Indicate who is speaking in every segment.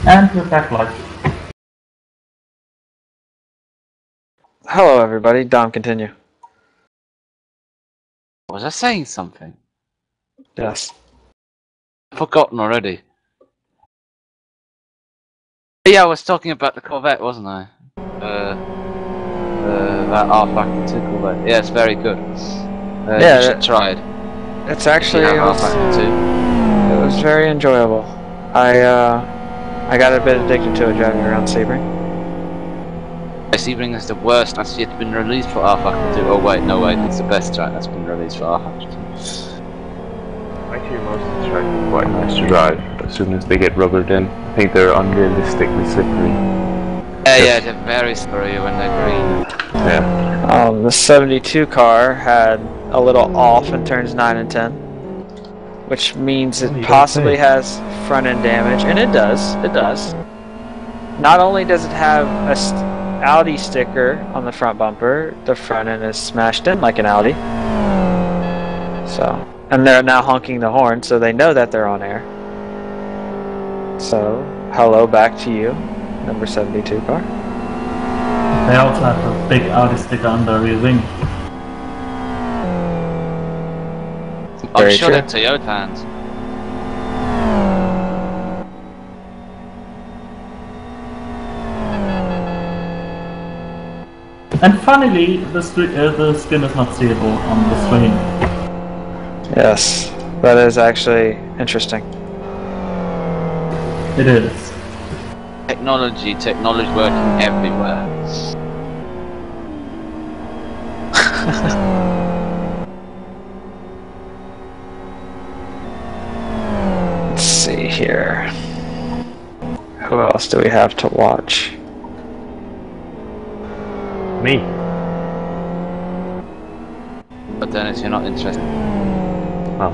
Speaker 1: And we're back live.
Speaker 2: Hello everybody, Dom, continue.
Speaker 3: Was I saying something?
Speaker 2: Yes.
Speaker 3: I've forgotten already. Yeah, I was talking about the Corvette, wasn't I? That R-Factor 2 Corvette. Yeah, it's very good.
Speaker 2: Yeah,
Speaker 3: you should try it.
Speaker 2: It's actually,
Speaker 3: it
Speaker 2: was very enjoyable. I got a bit addicted to it driving around Sebring.
Speaker 3: Sebring is the worst that's yet been released for R-Factor 2. Oh wait, no wait, it's the best track that's been released for R-Factor 2.
Speaker 4: Actually, most of the tracks are quite nice to drive as soon as they get rubbered in. I think they're unrealistically slippery.
Speaker 3: Yeah, they're very slippery when they're green.
Speaker 4: Yeah.
Speaker 2: The 72 car had a little off in turns 9 and 10, which means it possibly has front end damage, and it does. It does. Not only does it have a Audi sticker on the front bumper, the front end is smashed in like an Audi. So, and they're now honking the horn, so they know that they're on air. So, hello back to you, number 72 car.
Speaker 1: They also have a big Audi sticker on the rear wing.
Speaker 3: I'm sure they're Toyota fans.
Speaker 1: And funnily, the skin is not seeable on the screen.
Speaker 2: Yes, that is actually interesting.
Speaker 1: It is.
Speaker 3: Technology working everywhere.
Speaker 2: Let's see here. Who else do we have to watch?
Speaker 4: Me.
Speaker 3: But Dennis, you're not interested.
Speaker 4: Oh.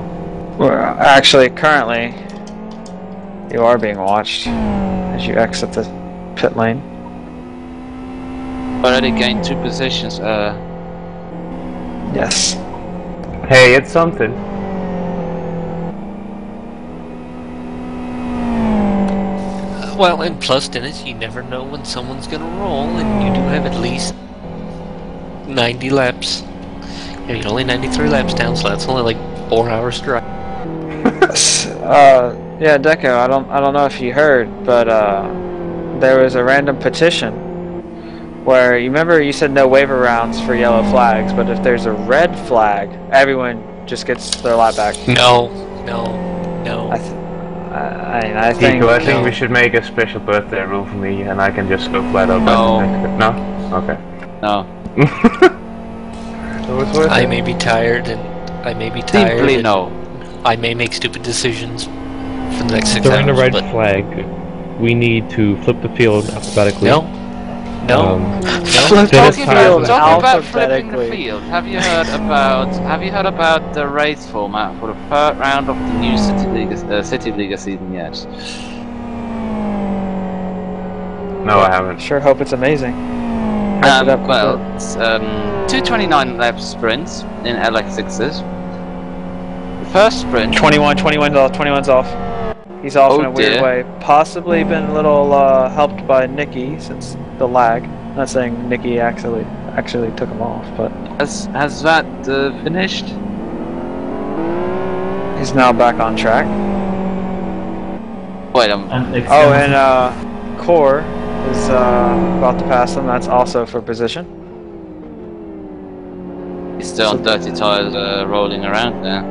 Speaker 2: Well, actually, currently, you are being watched as you exit the pit lane.
Speaker 3: Already gained 2 positions.
Speaker 2: Yes.
Speaker 4: Hey, it's something.
Speaker 5: Well, and plus, Dennis, you never know when someone's gonna roll, and you do have at least 90 laps. Yeah, you're only 93 laps down, so that's only like 4 hours drive.
Speaker 2: Yeah, Deco, I don't know if you heard, but there was a random petition where, you remember you said no waiver rounds for yellow flags, but if there's a red flag, everyone just gets their lap back.
Speaker 5: No.
Speaker 4: I think we should make a special birthday rule for me, and I can just go flat out.
Speaker 3: No.
Speaker 4: No? Okay.
Speaker 3: No.
Speaker 5: I may be tired,
Speaker 3: Simply no.
Speaker 5: I may make stupid decisions for the next 6 hours.
Speaker 6: During the red flag, we need to flip the field alphabetically.
Speaker 5: No.
Speaker 3: Talking about flipping the field. Have you heard about the race format for the 3rd round of the new City League season yet?
Speaker 4: No, I haven't.
Speaker 2: Sure hope it's amazing.
Speaker 3: Well, it's 229 lap sprints in LX6s. The first sprint.
Speaker 2: 21's off. He's off in a weird
Speaker 3: dear.
Speaker 2: way. Possibly been a little helped by Nikki since the lag. Not saying Nikki actually took him off, but
Speaker 3: Has that finished?
Speaker 2: he's now back on track.
Speaker 3: Wait,
Speaker 2: And Core is about to pass him. That's also for position.
Speaker 3: he's still on dirty tires rolling around there.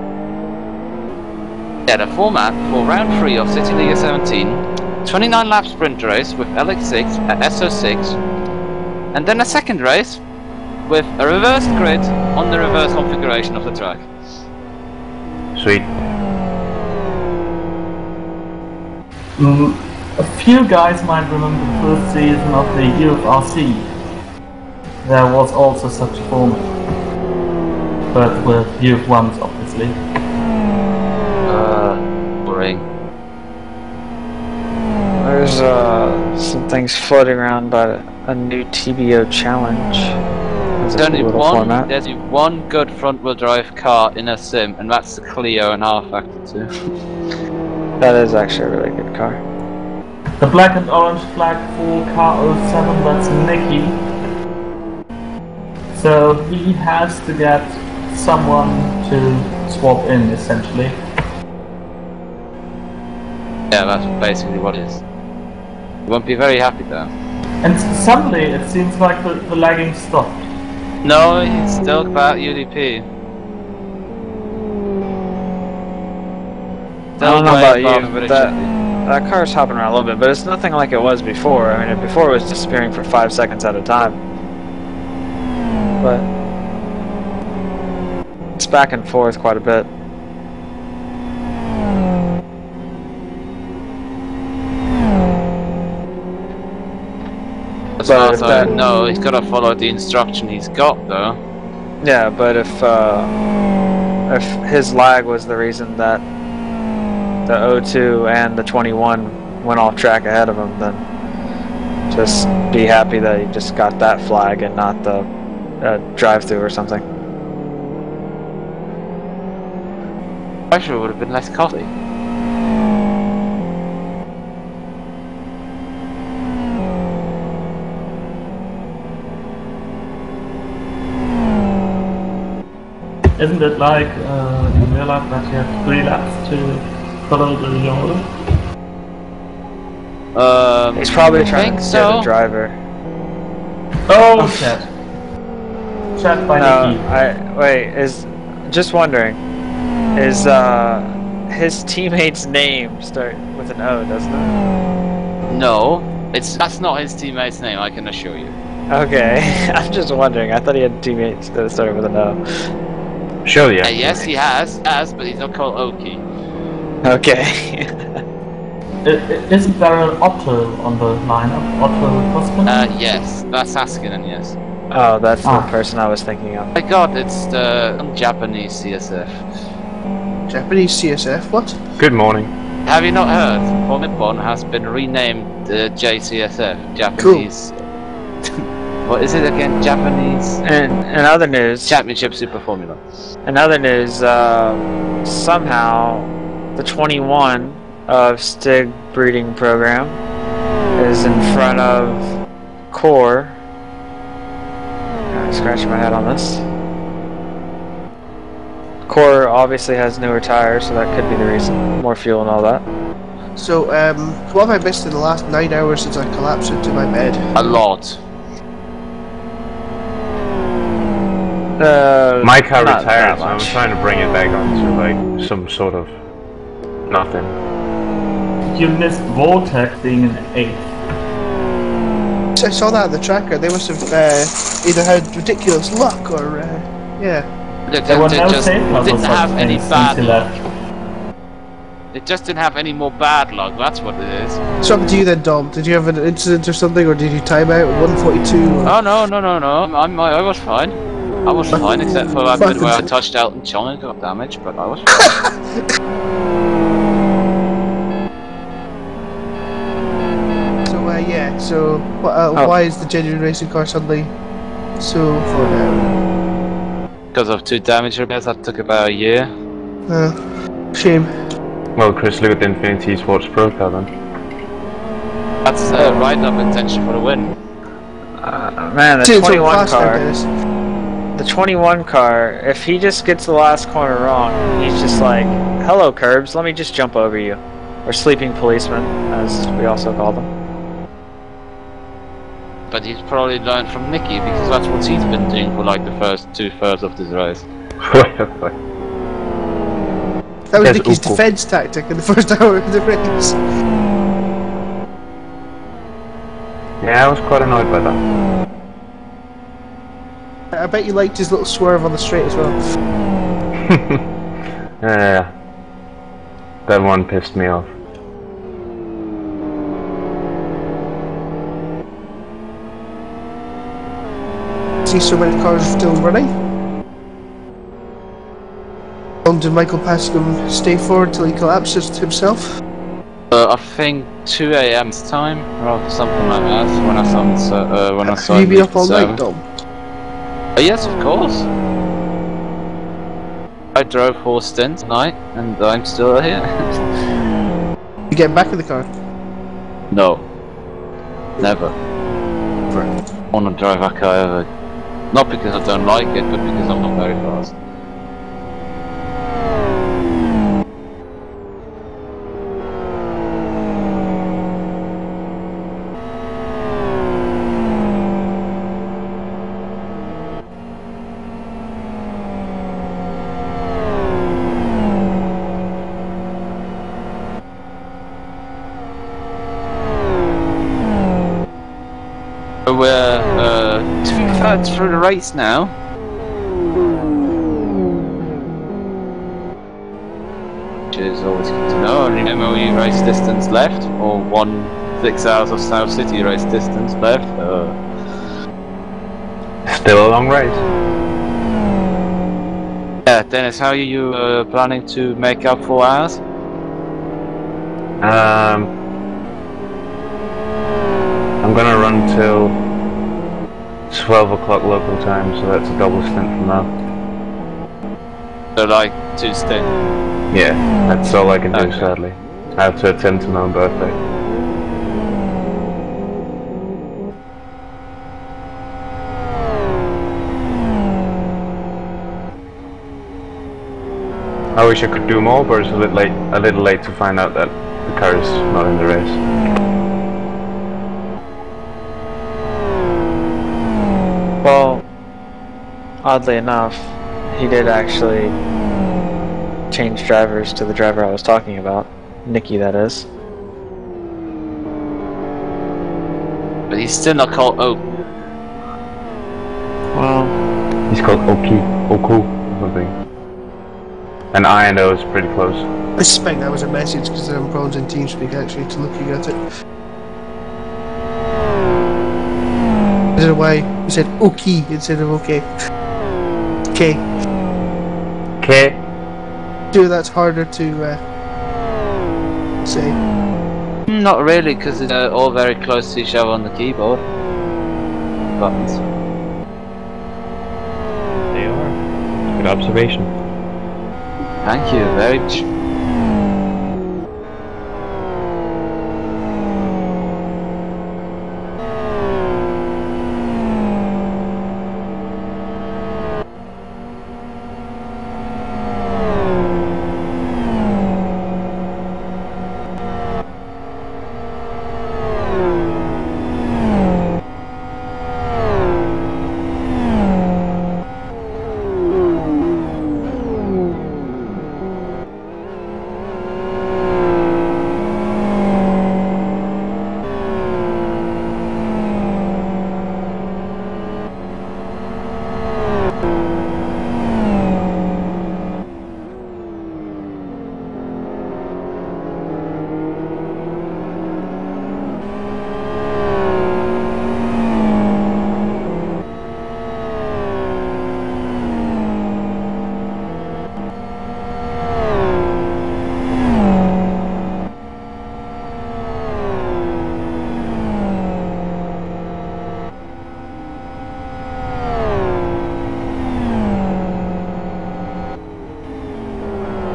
Speaker 3: Yeah, the format for round 3 of City League 17, 29 lap sprint race with LX6 at SO6, and then a second race with a reversed grid on the reverse configuration of the track.
Speaker 4: Sweet.
Speaker 1: A few guys might remember the first season of the UFRC. There was also such a format, but with UF1s obviously.
Speaker 3: Boring.
Speaker 2: There's some things floating around about a new TBO challenge.
Speaker 3: There's only one good front-wheel drive car in a sim, and that's the Clio and R-Factor 2.
Speaker 2: That is actually a really good car.
Speaker 1: The black and orange flag for car 07, that's Nicky. So he has to get someone to swap in, essentially.
Speaker 3: Yeah, that's basically what it is. You won't be very happy though.
Speaker 1: And suddenly it seems like the lagging stopped.
Speaker 3: No, he's still about UDP.
Speaker 2: I don't know about you, but that car's hopping around a little bit, but it's nothing like it was before. I mean, before it was disappearing for 5 seconds at a time. But it's back and forth quite a bit.
Speaker 3: No, he's gotta follow the instruction he's got though.
Speaker 2: Yeah, but if his lag was the reason that the 02 and the 21 went off track ahead of him, then just be happy that he just got that flag and not the drive-through or something.
Speaker 3: I sure would have been less costly.
Speaker 1: Isn't it like in real life that you have 3 laps to follow the order?
Speaker 2: He's probably trying to get the driver.
Speaker 1: Oh, shit. Chat by
Speaker 2: Nicky. Just wondering, is his teammate's name start with an O, doesn't it?
Speaker 3: No, that's not his teammate's name, I can assure you.
Speaker 2: Okay, I'm just wondering. I thought he had teammates that started with an O.
Speaker 6: Sure, yeah.
Speaker 3: Yes, he has, but he's not called Oki.
Speaker 2: Okay.
Speaker 1: Isn't there an Otto on the lineup? Otto Husband?
Speaker 3: Yes, that's Haskinen, yes.
Speaker 2: Oh, that's the person I was thinking of.
Speaker 3: My god, it's the Japanese CSF.
Speaker 7: Japanese CSF, what?
Speaker 4: Good morning.
Speaker 3: Have you not heard? Formula 1 has been renamed JCSF, Japanese... Cool. What is it again? Japanese...
Speaker 2: And in other news...
Speaker 3: Championship Super Formula.
Speaker 2: In other news, somehow the 21 of Stig breeding program is in front of Core. I'm scratching my head on this. Core obviously has newer tires, so that could be the reason. More fuel and all that.
Speaker 7: So, what have I missed in the last 9 hours since I collapsed into my bed?
Speaker 3: A lot.
Speaker 4: My car retired, so I'm trying to bring it back onto like some sort of nothing.
Speaker 1: You missed Vortex being in 8th.
Speaker 7: I saw that on the tracker. They must have either had ridiculous luck or yeah.
Speaker 3: They just didn't have any bad luck. They just didn't have any more bad luck. That's what it is.
Speaker 7: So up to you then, Dom. Did you have an incident or something, or did you time out at 142?
Speaker 3: Oh no! I was fine. I was fine, except for that bit where I touched Elton John and got damaged, but I was fine.
Speaker 7: So, yeah, so why is the genuine racing car suddenly so far down?
Speaker 3: Because of 2 damage repairs that took about a year.
Speaker 7: Shame.
Speaker 4: Well, Chris, look at the Infinity Sports Pro car then.
Speaker 3: That's ride-up intention for the win.
Speaker 2: Man, the 21 car... The 21 car, if he just gets the last corner wrong, he's just like, hello curbs, let me just jump over you. Or sleeping policeman, as we also call them.
Speaker 3: But he's probably learned from Nicky, because that's what he's been doing for like the first 2/3 of this race.
Speaker 7: That was Nicky's defense tactic in the first hour of the race.
Speaker 4: Yeah, I was quite annoyed by that.
Speaker 7: I bet you liked his little swerve on the straight as well.
Speaker 4: Yeah, that one pissed me off.
Speaker 7: See so many cars still running. How long did Michael Pascom stay for until he collapses himself?
Speaker 3: I think 2 a.m.'s time, or something like that. When I saw.
Speaker 7: Have you been up all night, Dom?
Speaker 3: Yes, of course. I drove 4 stints tonight, and I'm still here.
Speaker 7: You get back in the car?
Speaker 3: No. Never. I want to drive a car ever. Not because I don't like it, but because I'm not very fast. We're 2/3 through the race now. Which is always good to know. Only MOE race distance left, or 1/6 hours of South City race distance left.
Speaker 4: Still a long race.
Speaker 3: Yeah, Dennis, how are you planning to make up 4 hours?
Speaker 4: I'm gonna run till 12 o'clock local time, so that's a double stint from now.
Speaker 3: So like 2 stints.
Speaker 4: Yeah, that's all I can do,
Speaker 3: Okay.
Speaker 4: sadly. I have to attend to my own birthday. I wish I could do more, but it's a little late to find out that the car is not in the race.
Speaker 2: Well, oddly enough, he did actually change drivers to the driver I was talking about. Nikki, that is.
Speaker 3: But he's still not called Oak.
Speaker 2: Well,
Speaker 4: He's called Oku or something. And I and O is pretty close.
Speaker 7: I suspect that was a message because there are problems in TeamSpeak actually to looking at it. I don't know why you said okay instead of okay. Okay.
Speaker 4: Okay.
Speaker 7: Dude, that's harder to say.
Speaker 3: Not really, because they're all very close to each other on the keyboard. Buttons.
Speaker 6: They are. Good observation.
Speaker 3: Thank you very much.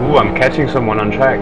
Speaker 4: Ooh, I'm catching someone on track.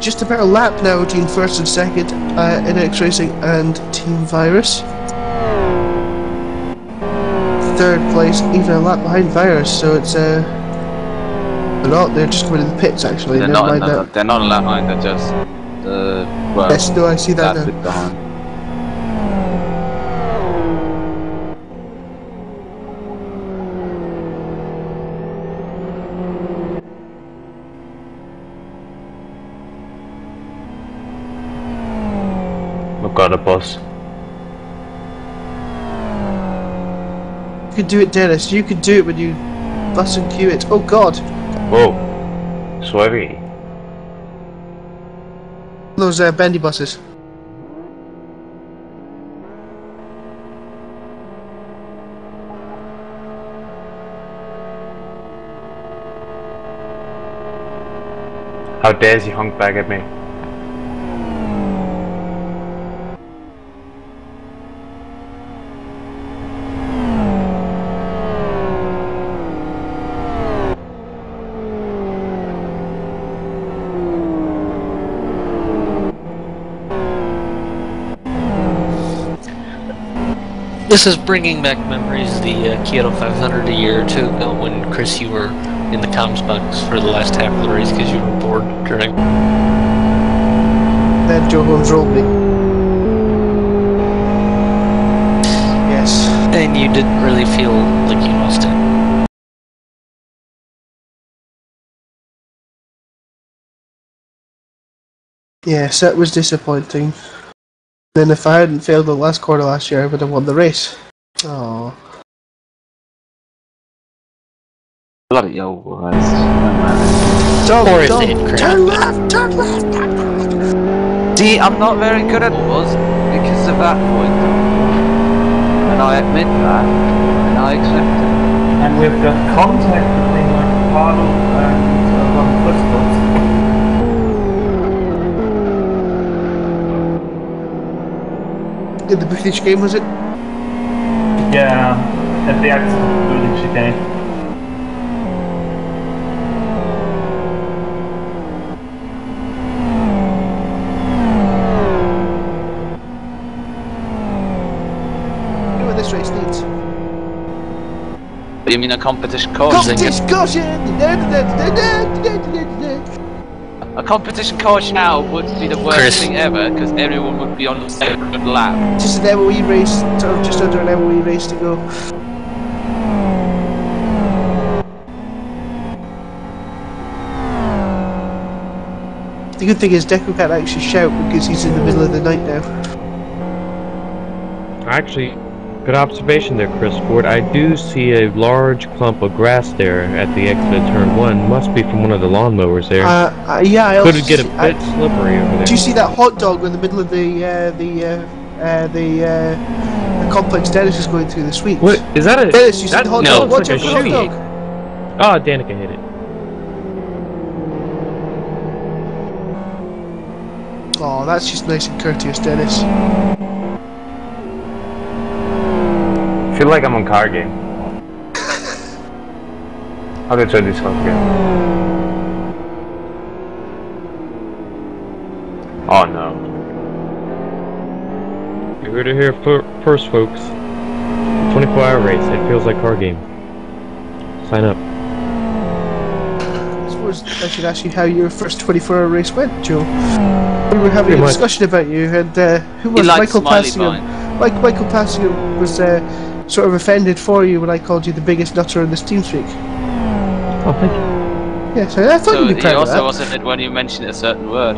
Speaker 7: just about a lap now between first and second in X Racing and Team Virus. Third place, even a lap behind Virus, so it's they're not. They're just going to the pits actually.
Speaker 3: They're
Speaker 7: Never
Speaker 3: not.
Speaker 7: mind that.
Speaker 3: They're not a lap behind. They're just well.
Speaker 7: Yes, no, I see that
Speaker 3: bit
Speaker 7: now.
Speaker 3: behind.
Speaker 4: I've got a bus.
Speaker 7: You can do it, Dennis. You can do it when you bus and queue it. Oh God!
Speaker 4: Whoa. Sorry.
Speaker 7: Those bendy buses.
Speaker 4: How dares he honk back at me?
Speaker 5: This is bringing back memories of the Kyoto 500 a year or two ago when, Chris, you were in the comms box for the last half of the race because you were bored during.
Speaker 7: Then Joe Holmes rolled me. Yes.
Speaker 5: And you didn't really feel like you lost it.
Speaker 7: Yes, that was disappointing. Then if I hadn't failed the last quarter last year, I would have won the race. Oh.
Speaker 3: Bloody hell, guys.
Speaker 5: Or is it, Chris?
Speaker 7: Turn left! Turn left!
Speaker 3: See, I'm not very good at wars because of that point. And I admit that, and I accept it.
Speaker 1: And we've got contact between like Thilo and Von Christos.
Speaker 7: In the British game, was it?
Speaker 1: Yeah, at the accident building chicane.
Speaker 7: You know what this race needs?
Speaker 3: You mean a competition course?
Speaker 7: Competition caution!
Speaker 3: A competition course now would be the worst
Speaker 5: Chris.
Speaker 3: thing ever because everyone would be on the same lap.
Speaker 7: Just an MOE race, sort of just under an MOE race to go. The good thing is Deku can't actually shout because he's in the middle of the night now.
Speaker 6: Actually, good observation there, Chris Ford. I do see a large clump of grass there at the exit of turn 1. Must be from one of the lawnmowers there.
Speaker 7: Yeah, I also
Speaker 6: Could get a
Speaker 7: see-
Speaker 6: bit slippery over there.
Speaker 7: Do you see that hot dog in the middle of the complex Dennis is going through this week?
Speaker 6: What is that? A
Speaker 7: Dennis, you see
Speaker 6: that
Speaker 7: the hot
Speaker 5: no,
Speaker 7: dog? Watch
Speaker 6: looks
Speaker 7: out
Speaker 6: like
Speaker 7: for
Speaker 6: a
Speaker 7: the hot
Speaker 6: shoe.
Speaker 7: dog.
Speaker 6: Oh, Danica hit it.
Speaker 7: Oh, that's just nice and courteous, Dennis.
Speaker 4: I feel like I'm on car game. How do I try this off again? Oh no.
Speaker 6: You heard it here first, folks. 24-hour race. It feels like car game. Sign up.
Speaker 7: I suppose I should ask you how your first 24-hour race went, Joe. We were having
Speaker 6: Pretty
Speaker 7: a
Speaker 6: much.
Speaker 7: discussion about you, and who was
Speaker 3: He likes
Speaker 7: Michael
Speaker 3: Smiley
Speaker 7: Passingham?
Speaker 3: Vine.
Speaker 7: Michael Passingham was sort of offended for you when I called you the biggest nutter in this team speak.
Speaker 6: Oh, thank you.
Speaker 7: Yes, I thought
Speaker 3: So
Speaker 7: you'd be
Speaker 3: he
Speaker 7: proud of
Speaker 3: also
Speaker 7: that.
Speaker 3: wasn't it when you mentioned a certain word.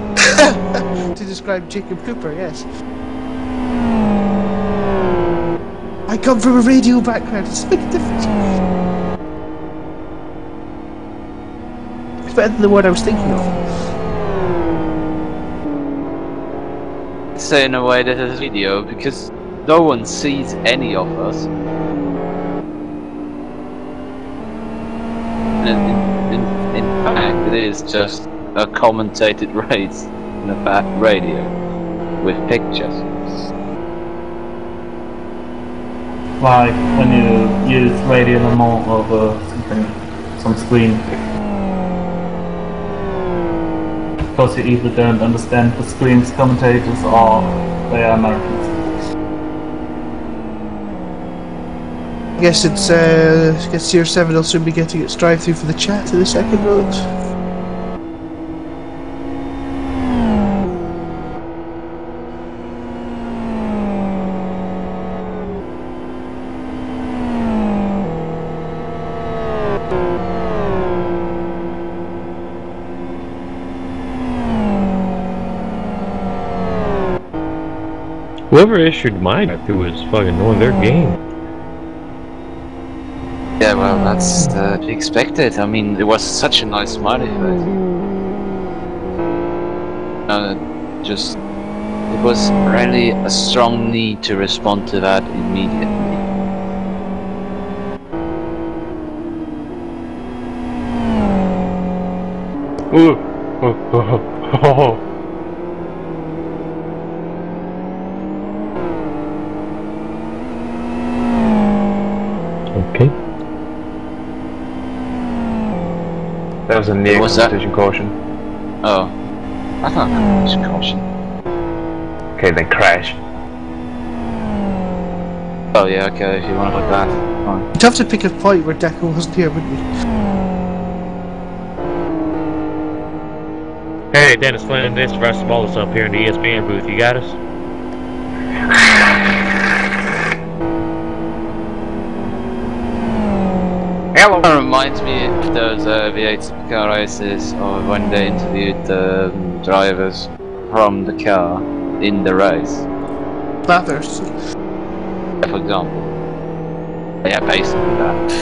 Speaker 7: To describe Jacob Cooper, yes. I come from a radio background. It's a big difference. It's better than the word I was thinking of.
Speaker 3: Say in a way that is video because no one sees any of us. And in fact, it is just a commentated race in a bad radio with pictures.
Speaker 1: Like when you use Radio Le Mans over some screen. because you either don't understand the screen's commentators or they are Americans.
Speaker 7: I guess it's I guess Tier 7 will soon be getting its drive-through for the chat in the second road.
Speaker 6: Whoever issued mine, I think, was fucking knowing their game.
Speaker 3: Yeah, well, that's to be expected. I mean, it was such a nice smiley face. It was really a strong need to respond to that immediately.
Speaker 6: Ooh. Oh. Okay.
Speaker 4: That was a near competition caution.
Speaker 3: Oh. That's not a competition caution.
Speaker 4: Okay, then crash.
Speaker 3: Oh yeah, okay, if you want to put that, fine.
Speaker 7: You'd have to pick a point where Deco wasn't here, wouldn't you?
Speaker 6: Hey, Dennis Flynn, this is Russ Wallace up here in the ESPN booth. You got us?
Speaker 3: Hello. It reminds me of those V8 supercar races, or when they interviewed the drivers from the car in the race.
Speaker 7: Bathurst.
Speaker 3: For example. Yeah, basically that.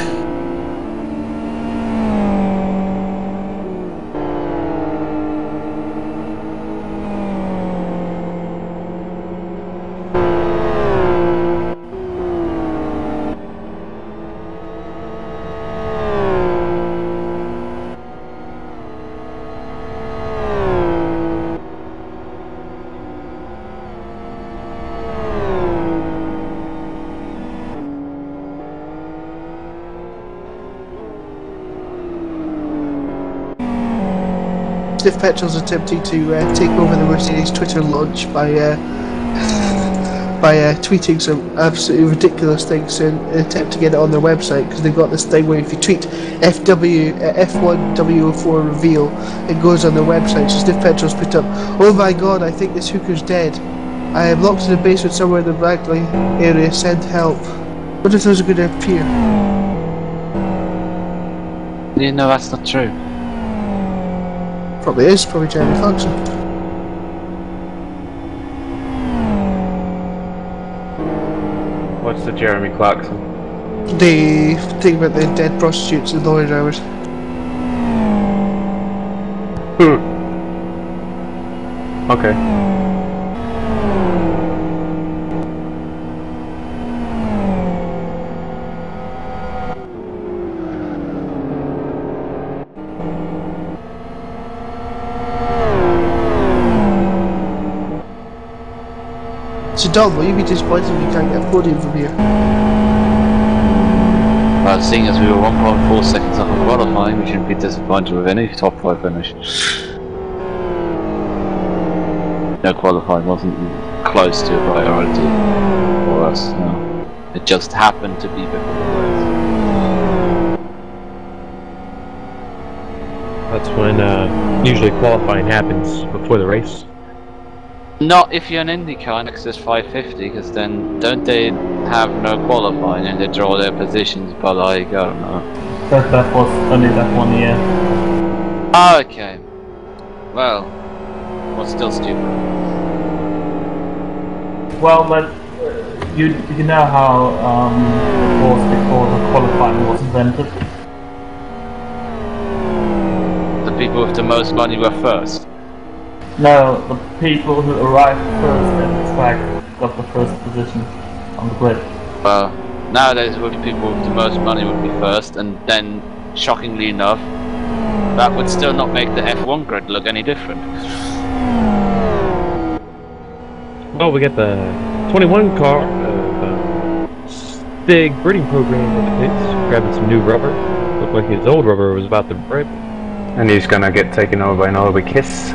Speaker 7: Sniff Petrol's attempting to take over the Mercedes Twitter launch by tweeting some absolutely ridiculous things in an attempt to get it on their website, because they've got this thing where if you tweet F1W04 reveal, it goes on their website. So Sniff Petrol's put up, "Oh my god, I think this hooker's dead. I am locked in a basement somewhere in the Brackley area, send help." What if those are going to appear?
Speaker 3: You know that's not true.
Speaker 7: Probably is, probably Jeremy Clarkson.
Speaker 4: What's the Jeremy Clarkson?
Speaker 7: The thing about the dead prostitutes and lorry drivers.
Speaker 4: Okay.
Speaker 7: So Dom, will you be disappointed if you can't get a podium from here?
Speaker 3: Well, seeing as we were 1.4 seconds off of qualifying, we shouldn't be disappointed with any top 5 finish. No, qualifying wasn't close to a priority for us, no. It just happened to be before the race.
Speaker 6: That's when usually qualifying happens before the race.
Speaker 3: Not if you're an IndyCar and it's 550, because then don't they have no qualifying and they draw their positions by like, I don't know.
Speaker 1: That was only that 1 year.
Speaker 3: Oh, okay. Well, what's still stupid.
Speaker 1: Well, but you know how it was before the qualifying was invented?
Speaker 3: The people with the most money were first.
Speaker 1: No, the people who arrived first at the track got the first position on the grid.
Speaker 3: Well, nowadays the people with the most money would be first, and then, shockingly enough, that would still not make the F1 grid look any different.
Speaker 6: Well, we got the 21 car Stig breeding program in the pits, grabbing some new rubber. Looked like his old rubber was about to break.
Speaker 4: And he's gonna get taken over by an Hardwick Kiss.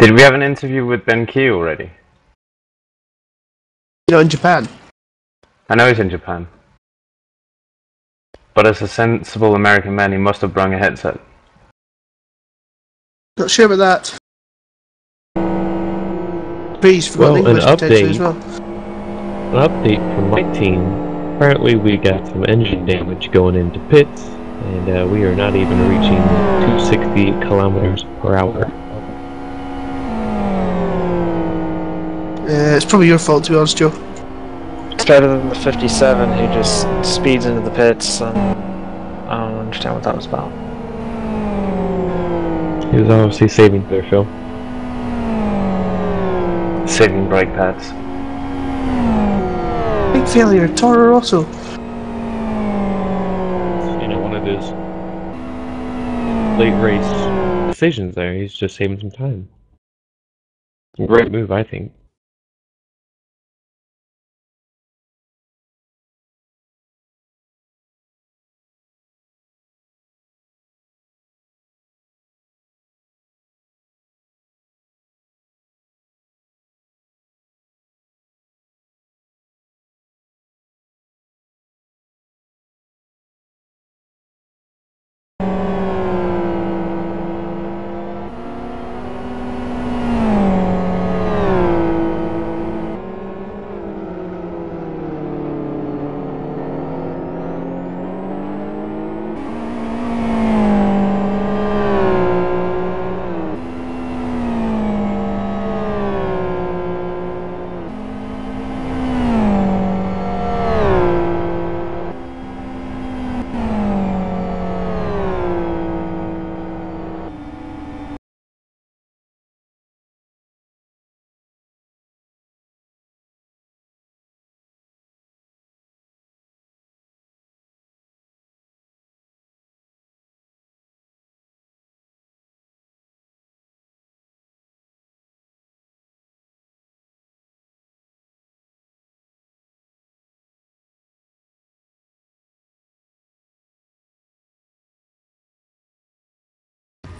Speaker 4: Did we have an interview with Ben Key already?
Speaker 7: You know, in Japan.
Speaker 4: I know he's in Japan. But as a sensible American man, he must have brung a headset.
Speaker 7: Not sure about that. Prix forgot
Speaker 6: Well,
Speaker 7: English potentially as well.
Speaker 6: An update from my team. Apparently we got some engine damage going into pits, and we are not even reaching 268 kilometers per hour.
Speaker 7: It's probably your fault, to be honest, Joe.
Speaker 2: It's better than the 57 who just speeds into the pits. And I don't understand what that was about.
Speaker 6: He was obviously saving there, Phil.
Speaker 4: Saving brake pads.
Speaker 7: Big failure, Toro Rosso.
Speaker 6: You know, one of his late race decisions there. He's just saving some time. Great move, I think.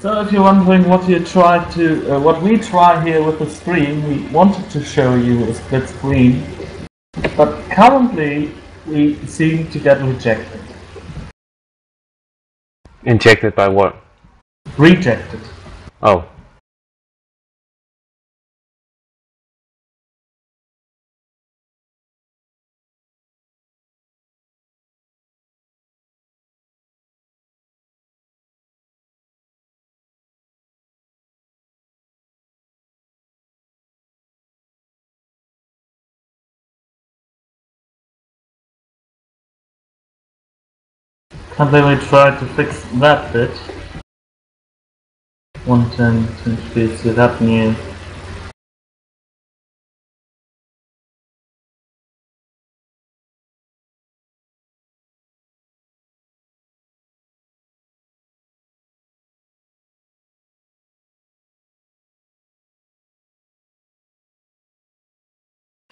Speaker 1: So if you're wondering what we try here with the stream, we wanted to show you a split screen, but currently we seem to get rejected.
Speaker 4: Injected by what?
Speaker 1: Rejected.
Speaker 4: Oh.
Speaker 1: And then we try to fix that bit. 110 interface with that new.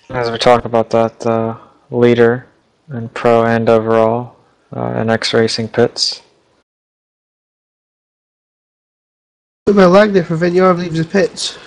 Speaker 2: As we talk about that leader in pro and overall in X Racing pits.
Speaker 7: Put my lag there for Vignard leaves the pits.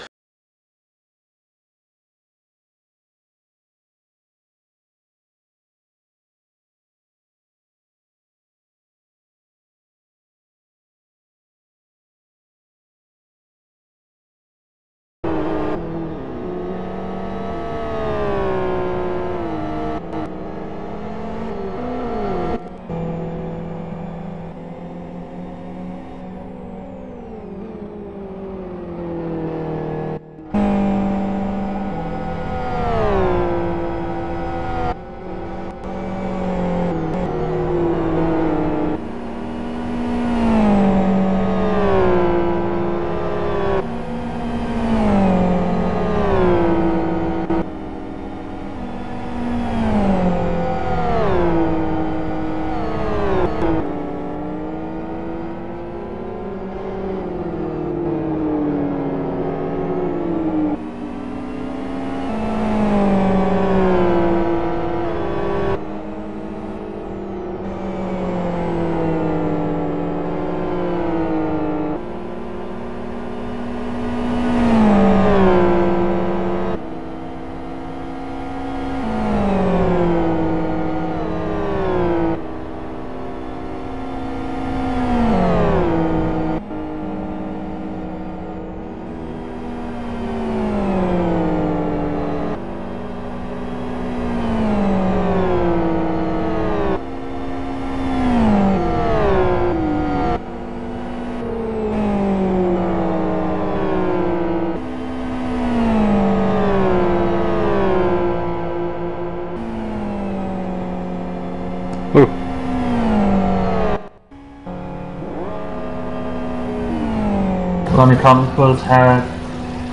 Speaker 4: Ooh.
Speaker 1: Ronnie Commonsfield had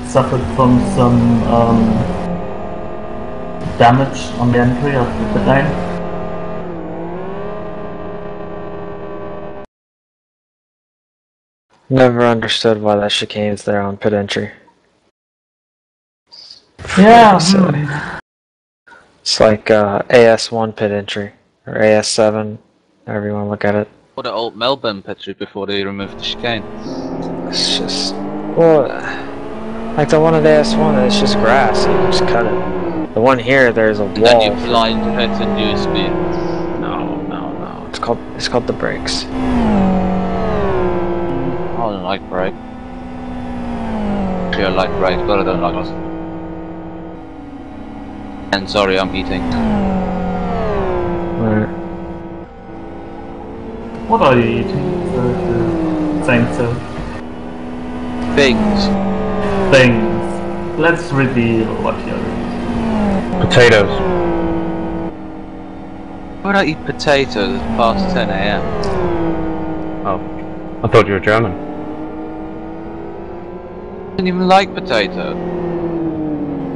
Speaker 1: suffered from some damage on the entry of the pit lane.
Speaker 2: Never understood why that chicane's there on pit entry.
Speaker 1: Yeah.
Speaker 2: It's like AS1 pit entry, or AS7, however you want to look at it.
Speaker 3: Or the old Melbourne pit route before they removed the chicane.
Speaker 2: It's just, well, like the one at AS1, it's just grass, you can just cut it. The one here, there's a wall.
Speaker 3: And then you blind it and do speed.
Speaker 2: No. It's called the brakes.
Speaker 3: I don't like brake. Actually, I like brakes, but I don't like us. And sorry, I'm eating.
Speaker 2: Right.
Speaker 1: What are you eating? Saying so.
Speaker 3: Things.
Speaker 1: Things. Let's reveal what you're eating.
Speaker 4: Potatoes.
Speaker 3: Why would I eat potatoes past 10 AM?
Speaker 4: Oh, I thought you were German.
Speaker 3: I don't even like potato.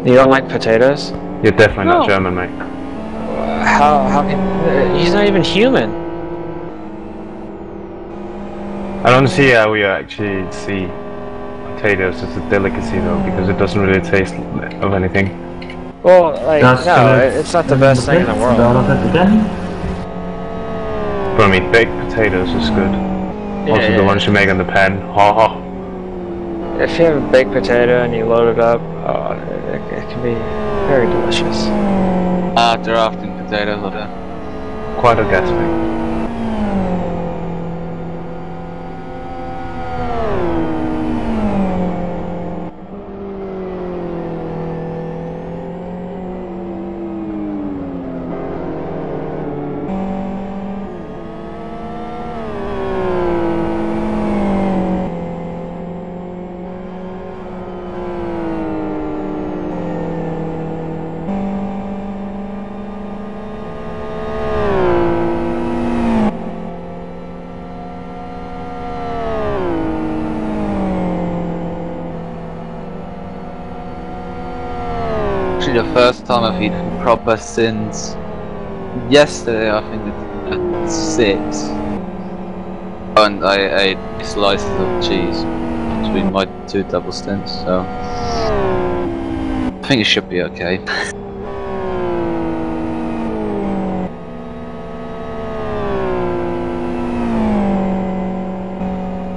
Speaker 2: You don't like potatoes?
Speaker 4: You're definitely
Speaker 3: No.
Speaker 4: not German, mate.
Speaker 2: How can... he's not even human.
Speaker 4: I don't see how you actually see potatoes as a delicacy though, because it doesn't really taste of anything.
Speaker 2: Well, like,
Speaker 1: Just
Speaker 2: no, it's not the best thing in the world.
Speaker 1: Out of it again.
Speaker 4: But I mean, baked potatoes is good. Also the ones you make in the pan. Ha ha.
Speaker 2: If you have a baked potato and you load it up, it can be very delicious.
Speaker 3: Drafting potatoes or that.
Speaker 4: Quite orgasmic.
Speaker 3: Actually, the first time I've eaten proper since yesterday, I think at 6. And I ate slices of cheese between my 2 double stints, so I think it should be okay.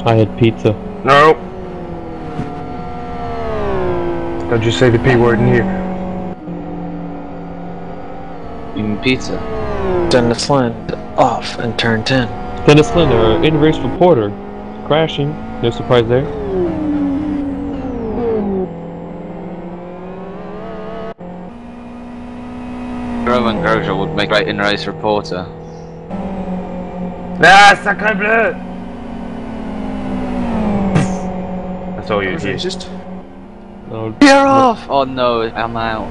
Speaker 6: I had pizza.
Speaker 4: No! Don't you say the P word in here.
Speaker 3: Eating pizza.
Speaker 2: Dennis Lind off and turn 10.
Speaker 6: Dennis Linder, in race reporter, crashing. No surprise there.
Speaker 3: Roman Grosjean would make a great in-race reporter.
Speaker 4: Ah, sacré bleu! That's all you hear.
Speaker 7: Racist.
Speaker 6: No,
Speaker 3: You're off! Oh no, I'm out.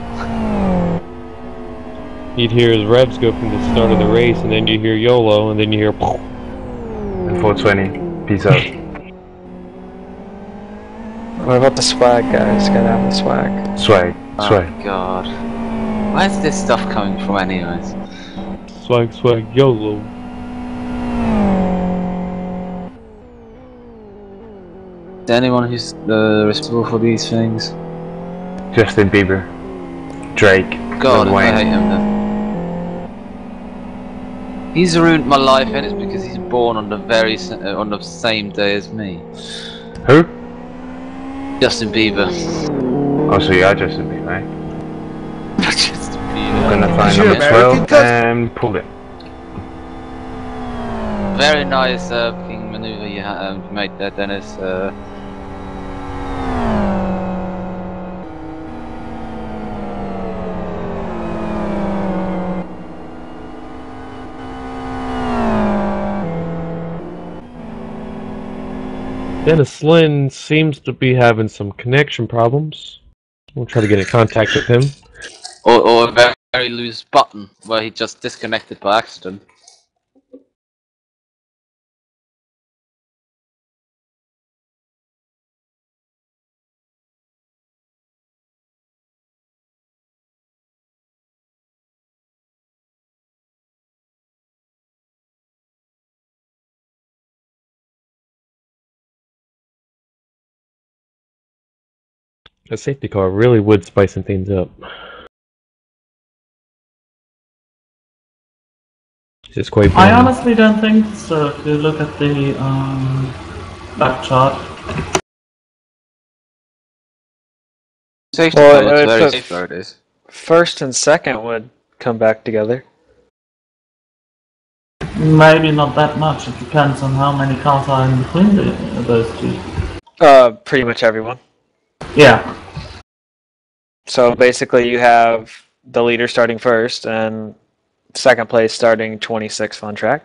Speaker 6: you'd hear his revs go from the start of the race, and then you hear YOLO, and then you hear.
Speaker 4: And 420. Peace out.
Speaker 2: What about the swag, guys? Gotta have the swag.
Speaker 4: Swag. Swag.
Speaker 3: Oh god. Where's this stuff coming from anyways?
Speaker 6: Swag, swag, YOLO.
Speaker 3: Is there anyone who's responsible for these things?
Speaker 4: Justin Bieber. Drake.
Speaker 3: God,
Speaker 4: Lil
Speaker 3: I hate
Speaker 4: Wayne.
Speaker 3: him then. He's ruined my life, and it's because he's born on the on the same day as me.
Speaker 4: Who?
Speaker 3: Justin Bieber.
Speaker 4: Oh, so you are Justin Bieber, right?
Speaker 3: Justin
Speaker 4: I'm
Speaker 3: Bieber.
Speaker 4: gonna find
Speaker 7: Is your
Speaker 4: number
Speaker 7: American
Speaker 4: 12
Speaker 7: cut?
Speaker 4: and pull it.
Speaker 3: Very nice fucking maneuver you made there, Dennis.
Speaker 6: Dennis Lynn seems to be having some connection problems. We'll try to get in contact with him.
Speaker 3: Or a very loose button where he just disconnected by accident.
Speaker 6: A safety car really would spicing things up. It's quite
Speaker 1: I
Speaker 6: boring.
Speaker 1: honestly don't think so. If you look at the back chart.
Speaker 3: Safety
Speaker 2: Well,
Speaker 3: car looks
Speaker 2: it
Speaker 3: very
Speaker 2: put
Speaker 3: safe where it is.
Speaker 2: first and second would come back together.
Speaker 1: Maybe not that much. It depends on how many cars are in between those two.
Speaker 2: Pretty much everyone.
Speaker 1: Yeah.
Speaker 2: So basically, you have the leader starting first and second place starting 26th on track.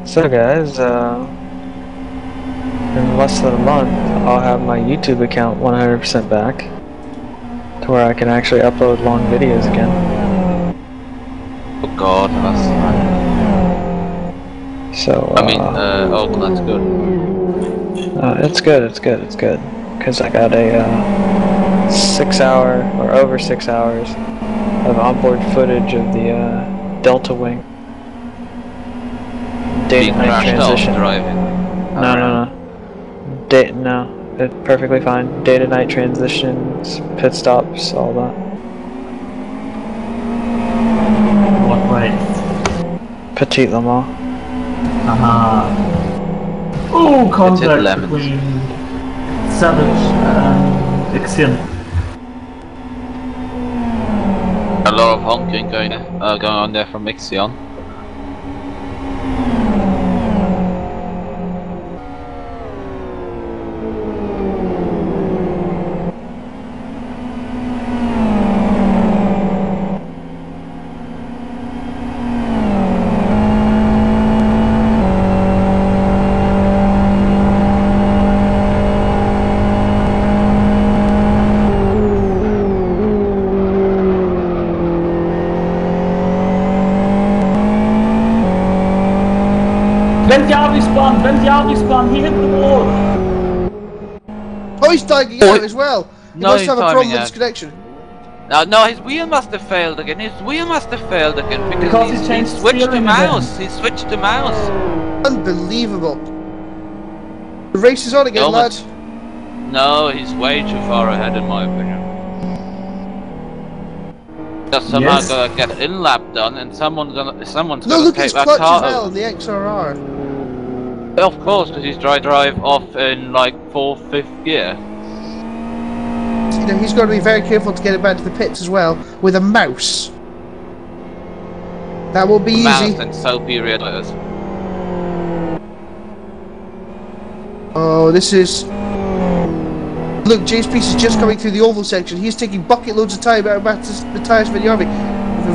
Speaker 2: So guys, in less than a month, I'll have my YouTube account 100% back to where I can actually upload long videos again.
Speaker 3: Oh god, that's
Speaker 2: So,
Speaker 3: I mean, oh, that's good.
Speaker 2: it's good. Because I got a 6 hour, or over 6 hours, of onboard footage of the Delta Wing. Day to
Speaker 3: Being
Speaker 2: night
Speaker 3: crashed off
Speaker 2: transition.
Speaker 3: driving.
Speaker 2: No. No, it's perfectly fine. Day to night transitions, pit stops, all that.
Speaker 1: What race?
Speaker 2: Petit Le Mans.
Speaker 1: Aha. Oh, contact
Speaker 3: lemons.
Speaker 1: between Savage and Ixion.
Speaker 3: A lot of honking going on there from Ixion.
Speaker 1: When the RV spun, he hit the wall.
Speaker 7: Oh, he's diving out as well. He
Speaker 3: No,
Speaker 7: must
Speaker 3: he's
Speaker 7: have a
Speaker 3: diving
Speaker 7: problem with
Speaker 3: out.
Speaker 7: his connection.
Speaker 3: No, his wheel must have failed again. Because
Speaker 1: Because he
Speaker 3: he
Speaker 1: changed
Speaker 3: switched to
Speaker 1: steering
Speaker 3: mouse.
Speaker 1: again.
Speaker 3: He switched to mouse.
Speaker 7: Unbelievable. The race is on again, lad.
Speaker 3: No, he's way too far ahead in my opinion. Just somehow
Speaker 1: Yes.
Speaker 3: gotta get in lap done, and someone's
Speaker 7: No,
Speaker 3: gonna
Speaker 7: look,
Speaker 3: take
Speaker 7: his
Speaker 3: that
Speaker 7: clutch
Speaker 3: car
Speaker 7: as well
Speaker 3: over.
Speaker 7: in the XRR.
Speaker 3: Of course, because he's drive off in like 4th, 5th gear.
Speaker 7: you know, he's got to be very careful to get it back to the pits as well with a mouse. That will be easy.
Speaker 3: Mouse and superior tires.
Speaker 7: Oh, this is... Look, James Peace is just coming through the oval section. He's taking bucket loads of time out of Matthias Van Jarvi.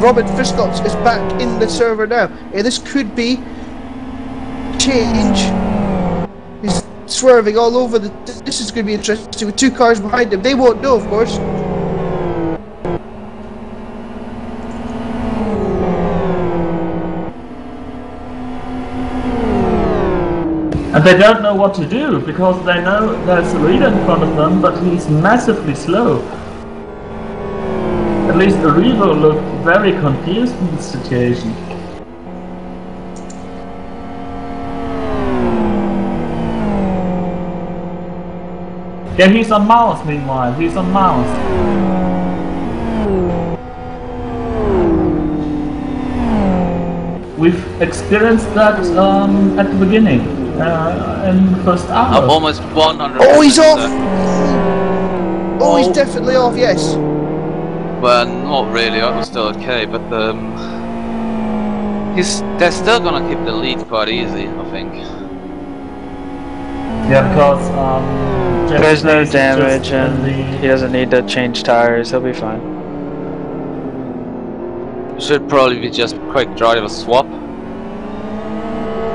Speaker 7: Robert Friscops is back in the server now. Yeah, this could be change. He's swerving all over the... This is going to be interesting with 2 cars behind him. They won't know, of course.
Speaker 1: And they don't know what to do, because they know there's a leader in front of them, but he's massively slow. At least Arrivo looked very confused in this situation. Yeah, he's on mouse meanwhile, he's on mouse. We've experienced that at the beginning, in the first hour.
Speaker 3: I'm almost 100%.
Speaker 7: Oh, he's off! Oh, he's definitely off, yes.
Speaker 3: Well, not really, I was still okay, but they're still gonna keep the lead quite easy, I think.
Speaker 1: Yeah, because
Speaker 2: there's no damage and he doesn't need to change tires, he'll be fine.
Speaker 3: Should probably be just quick driver swap.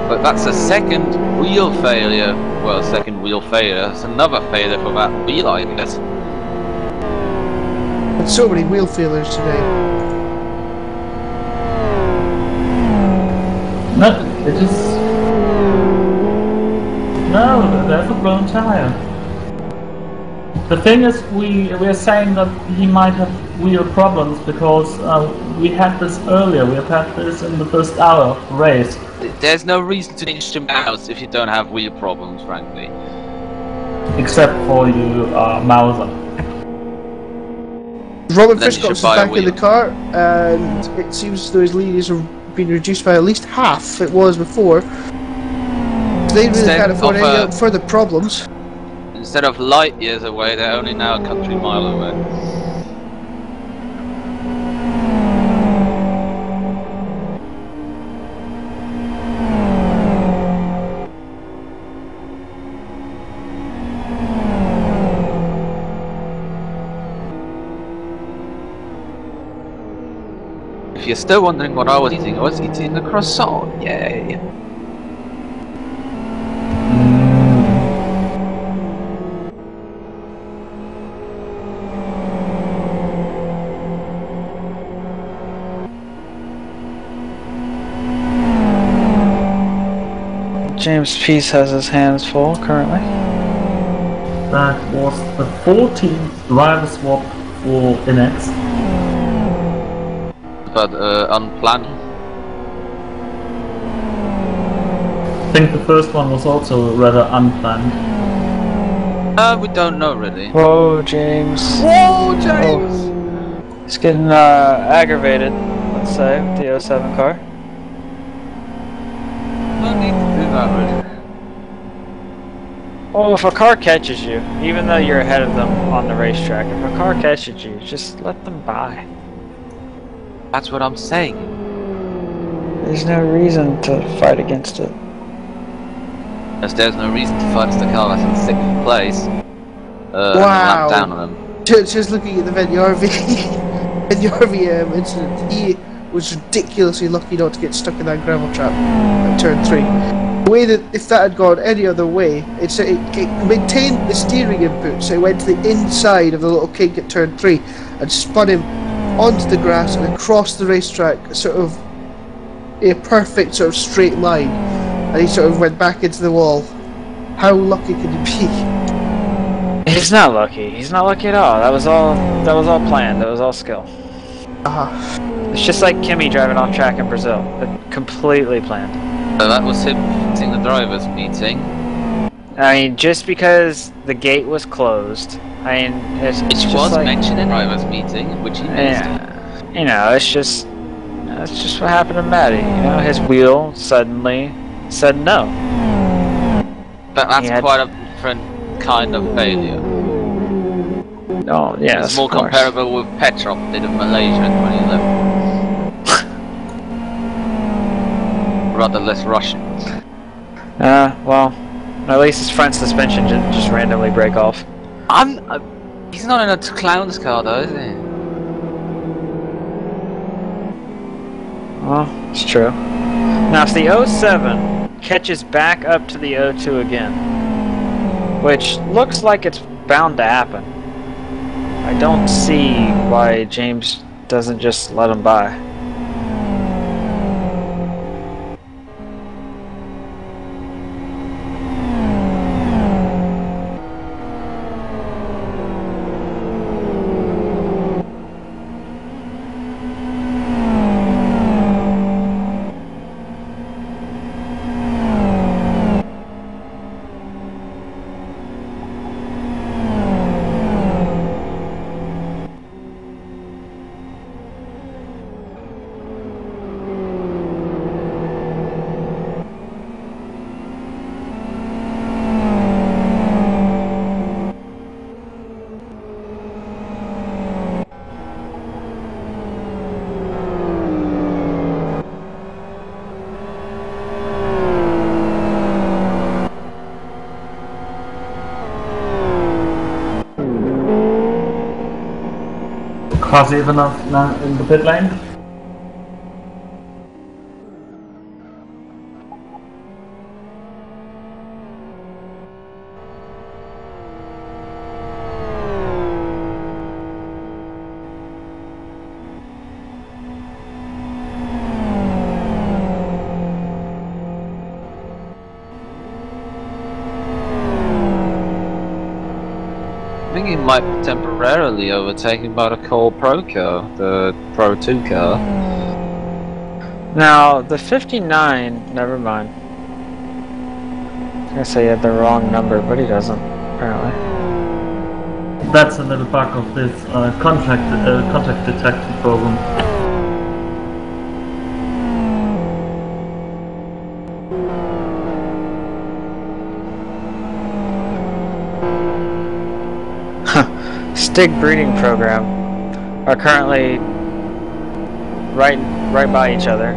Speaker 3: But that's a second wheel failure. Well, second wheel failure. It's another failure for that wheel, I guess.
Speaker 7: So many wheel failures today.
Speaker 1: No, it is... No, there's a blown tire. The thing is, we're saying that he might have wheel problems because we had this earlier, we have had this in the first hour of the race.
Speaker 3: There's no reason to change to mouse if you don't have wheel problems, frankly.
Speaker 1: Except for you, Mauser.
Speaker 7: Robert Friscops is back in the car, and it seems as though his lead has been reduced by at least half it was before. They really can't afford any further problems.
Speaker 3: Instead of light years away, they're only now a country mile away. If you're still wondering what I was eating a croissant, yay!
Speaker 2: James Peace has his hands full currently.
Speaker 1: That was the 14th driver swap for NX.
Speaker 3: But unplanned.
Speaker 1: I think the first one was also rather unplanned.
Speaker 3: We don't know really.
Speaker 2: Whoa, James.
Speaker 7: Whoa, James!
Speaker 2: Oh. He's getting aggravated, let's say, with the 07 car.
Speaker 3: No need to do that really.
Speaker 2: Well, if a car catches you, even though you're ahead of them on the racetrack, if a car catches you, just let them by.
Speaker 3: That's what I'm saying.
Speaker 2: There's no reason to fight against it.
Speaker 3: As there's no reason to fight the car that's in 6th place.
Speaker 7: Wow.
Speaker 3: Lap down on him.
Speaker 7: Just looking at the Van Jarvi incident, he was ridiculously lucky not to get stuck in that gravel trap at turn 3. The way that if that had gone any other way, it maintained the steering input, so it went to the inside of the little kink at turn 3 and spun him onto the grass and across the racetrack, sort of a perfect sort of straight line, and he sort of went back into the wall. How lucky could he be?
Speaker 2: He's not lucky. He's not lucky at all. That was all planned. That was all skill. It's just like Kimi driving off track in Brazil. Completely planned.
Speaker 3: So that was him fixing the drivers' meeting.
Speaker 2: I mean, just because the gate was closed, I mean, it's
Speaker 3: Which
Speaker 2: just
Speaker 3: was
Speaker 2: like,
Speaker 3: mentioned in drivers' meeting, which he missed.
Speaker 2: yeah, you know, it's just what happened to Matty. You know, his wheel suddenly said no.
Speaker 3: But that's quite a different kind of failure.
Speaker 2: Oh, yes.
Speaker 3: It's more
Speaker 2: of course.
Speaker 3: comparable with Petrov did in Malaysia in 2011. Rather less Russian.
Speaker 2: Well, at least his front suspension didn't just randomly break off.
Speaker 3: He's not in a clown's car though, is he?
Speaker 2: Well, it's true. Now, if the 07 catches back up to the 02 again, which looks like it's bound to happen, I don't see why James doesn't just let him by.
Speaker 1: Cars even now in the pit lane.
Speaker 3: I think he might be temporarily overtaken by the Cole Pro car, the Pro 2 car.
Speaker 2: Now, the 59, never mind. I was gonna say he had the wrong number, but he doesn't, apparently.
Speaker 1: That's a little bug of this contact detection program.
Speaker 2: Stig breeding program are currently right by each other,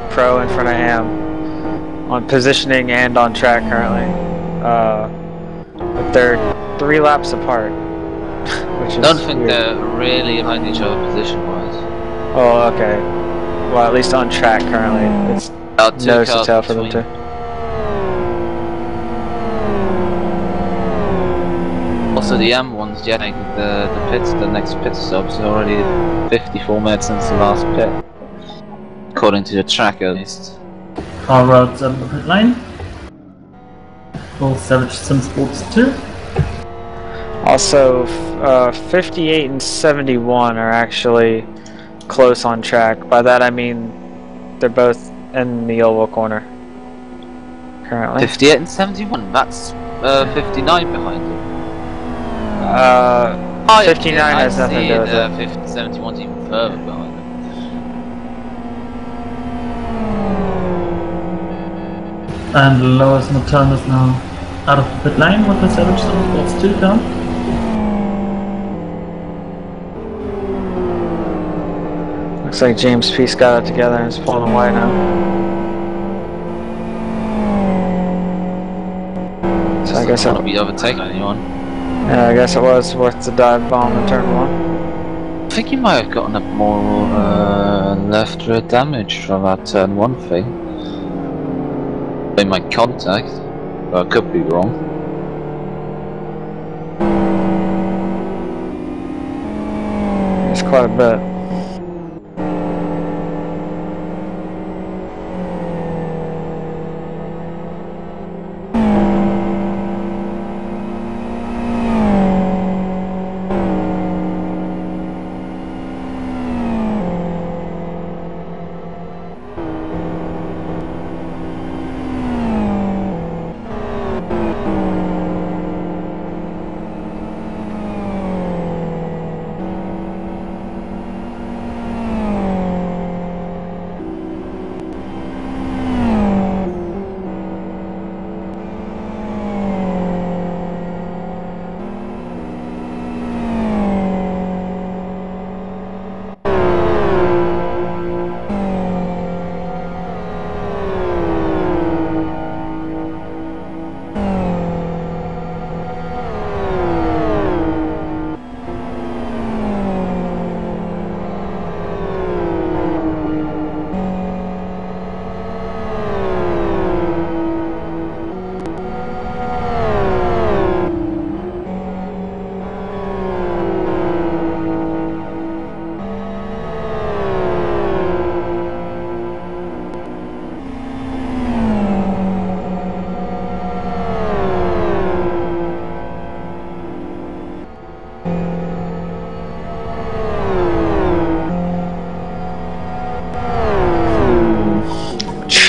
Speaker 2: Pro in front of Am, on positioning and on track currently. But they're 3 laps apart, which is
Speaker 3: I don't think
Speaker 2: weird.
Speaker 3: they're really behind each other position-wise.
Speaker 2: Oh, okay. Well, at least on track currently, it's
Speaker 3: About 2
Speaker 2: nose to
Speaker 3: cars
Speaker 2: tail for them
Speaker 3: between.
Speaker 2: too.
Speaker 3: Also, the M1's getting the next pit stop, so already 54 minutes since the last pit. According to the track, at least.
Speaker 1: All roads on the pit lane. Full Savage Sim Sports 2.
Speaker 2: Also, 58 and 71 are actually close on track. By that I mean they're both in the oval corner currently.
Speaker 3: 58 and 71, that's 59 behind them.
Speaker 2: 59 has nothing to do with it.
Speaker 3: 50, 71's even further behind them.
Speaker 1: And Lois Nocturne is now out of the pit lane with the Savage Sim Sports 2 car.
Speaker 2: Looks like James Peace got it together and is pulling away now. So I guess
Speaker 3: I'll be overtaking anyone.
Speaker 2: yeah, I guess it was worth the dive bomb in turn 1.
Speaker 3: I think he might have gotten a more left rear damage from that turn 1 thing. They might contact, but I could be wrong.
Speaker 2: It's quite a bit.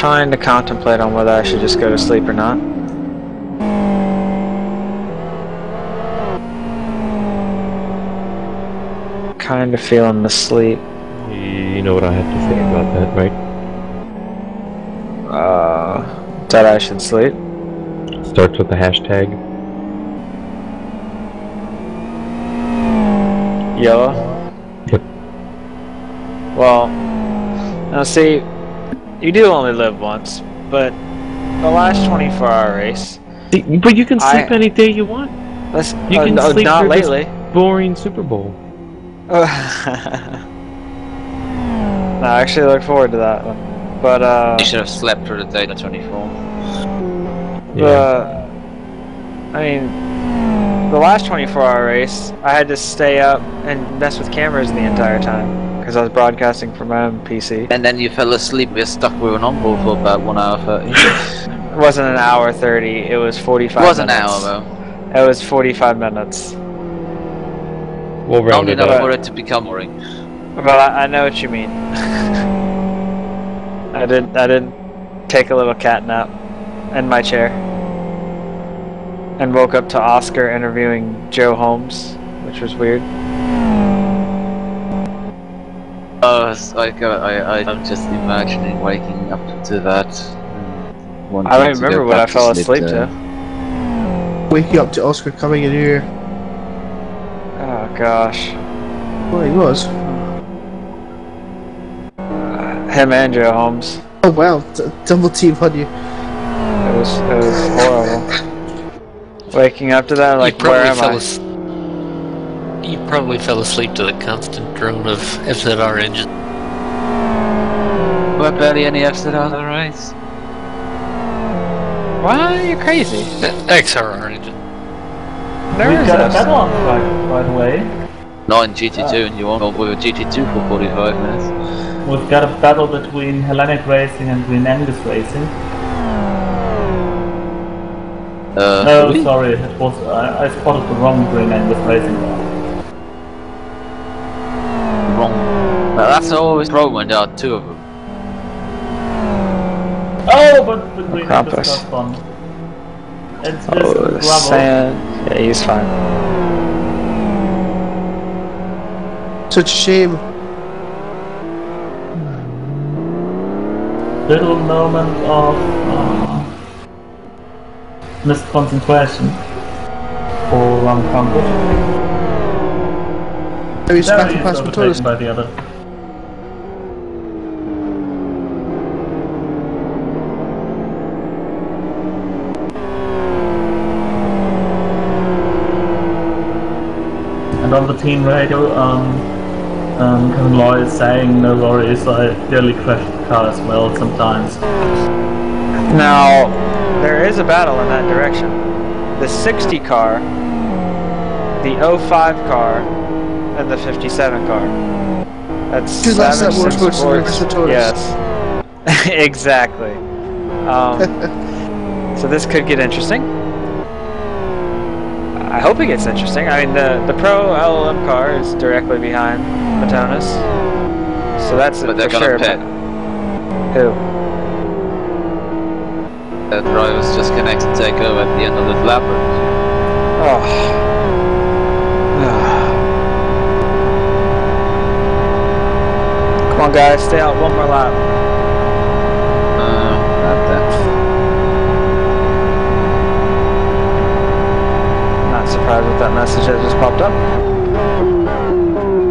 Speaker 2: trying to contemplate on whether I should just go to sleep or not. Kind of feeling the sleep.
Speaker 6: You know what I have to say about that, right?
Speaker 2: That I should sleep.
Speaker 6: Starts with the hashtag.
Speaker 2: Yellow.
Speaker 6: Yep.
Speaker 2: Well, now see, you do only live once, but the last 24-hour race.
Speaker 6: But you can sleep any day you want. You can sleep
Speaker 2: not
Speaker 6: through
Speaker 2: lately.
Speaker 6: this boring Super Bowl.
Speaker 2: No, I actually look forward to that one. But
Speaker 3: You should have slept through the Daytona 24.
Speaker 6: Yeah.
Speaker 2: I mean, the last 24-hour race, I had to stay up and mess with cameras the entire time because I was broadcasting from my own PC.
Speaker 3: And then you fell asleep, you're stuck with an onboard for about 1 hour 30.
Speaker 2: It wasn't an hour 30, it was 45
Speaker 3: It was an
Speaker 2: minutes.
Speaker 3: hour though.
Speaker 2: It was 45 minutes.
Speaker 6: We'll round
Speaker 3: Only
Speaker 6: it
Speaker 3: enough
Speaker 6: up.
Speaker 3: for it to become boring.
Speaker 2: Well, I know what you mean. I did take a little cat nap in my chair and woke up to Oscar interviewing Joe Holmes, which was weird.
Speaker 3: It's like I'm just imagining waking up to that.
Speaker 2: I don't remember what I fell asleep to.
Speaker 7: Waking up to Oscar coming in here.
Speaker 2: Oh gosh.
Speaker 7: Well, he was.
Speaker 2: Him and Joe Holmes.
Speaker 7: Oh wow, double team on you.
Speaker 2: It was horrible. Waking up to that, like, where am I?
Speaker 5: You probably fell asleep to the constant drone of FZR engine.
Speaker 3: Were barely any FZR on the race.
Speaker 2: Why? You're crazy.
Speaker 5: XRR engine.
Speaker 2: There
Speaker 1: We've
Speaker 2: is
Speaker 1: got a
Speaker 2: a
Speaker 1: battle on track, by the way.
Speaker 3: Not in GT2, and you won't go with a GT2 for 45 minutes.
Speaker 1: We've got a battle between Hellenic Racing and Green Angus Racing. No,
Speaker 3: Really?
Speaker 1: sorry, it was I spotted the wrong Green Angus Racing.
Speaker 3: Wrong. Well, that's always a problem when there are two of them.
Speaker 1: Oh, but the Green
Speaker 2: Krampus.
Speaker 1: Angus got fun. It's just rubble.
Speaker 2: Sand. Yeah, he's fine.
Speaker 7: Such a shame.
Speaker 1: Little moment of missed concentration for one Krampus.
Speaker 7: Maybe it's
Speaker 1: There
Speaker 7: back
Speaker 1: he
Speaker 7: to
Speaker 1: is,
Speaker 7: pass
Speaker 1: overtaken by the other. And on the team radio, Kevin Loy is saying, no worries, I nearly crashed the car as well sometimes.
Speaker 2: Now, there is a battle in that direction. The 60 car, the 05 car, and the 57 car. That's
Speaker 7: Two laps that
Speaker 2: Savage
Speaker 7: were
Speaker 2: Sports.
Speaker 7: supposed to
Speaker 2: Yes. Exactly. So this could get interesting. I hope it gets interesting. I mean, the Pro LLM car is directly behind Matonis. So that's
Speaker 3: But they're
Speaker 2: for
Speaker 3: gonna
Speaker 2: sure.
Speaker 3: pit.
Speaker 2: Who?
Speaker 3: The drivers just connect and take over at the end of the lap.
Speaker 2: Oh. Come on, guys, stay out one more lap.
Speaker 3: Not that.
Speaker 2: Not surprised with that message that just popped up.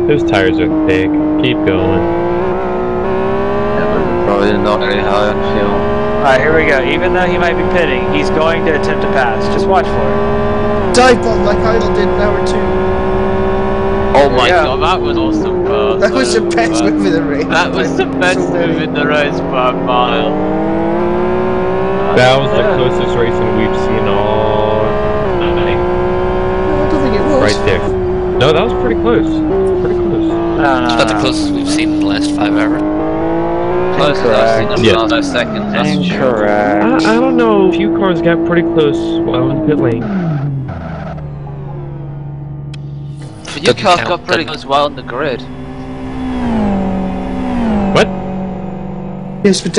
Speaker 6: Those tires are thick. Keep going.
Speaker 3: Yeah, but probably not very high on fuel.
Speaker 2: Alright, here we go. Even though he might be pitting, he's going to attempt to pass. Just watch for it.
Speaker 7: Dive bomb like Idle did an hour 2.
Speaker 3: Oh my
Speaker 2: Yeah.
Speaker 3: god, that was awesome.
Speaker 7: That was the best move in the race.
Speaker 3: That was the best move in the race by a mile.
Speaker 6: That was the closest racing we've seen all night.
Speaker 7: I don't think it was.
Speaker 6: Right there. No, that was pretty close. Pretty close.
Speaker 5: It's about the closest we've seen in the last 5 hours.
Speaker 3: Close to I've seen
Speaker 6: Yeah.
Speaker 3: them last 5 seconds. That's for sure.
Speaker 2: Incorrect.
Speaker 6: I don't know. A few cars got pretty close while in pit lane.
Speaker 3: But your car got pretty close well on the grid.
Speaker 6: What?
Speaker 7: Yes, but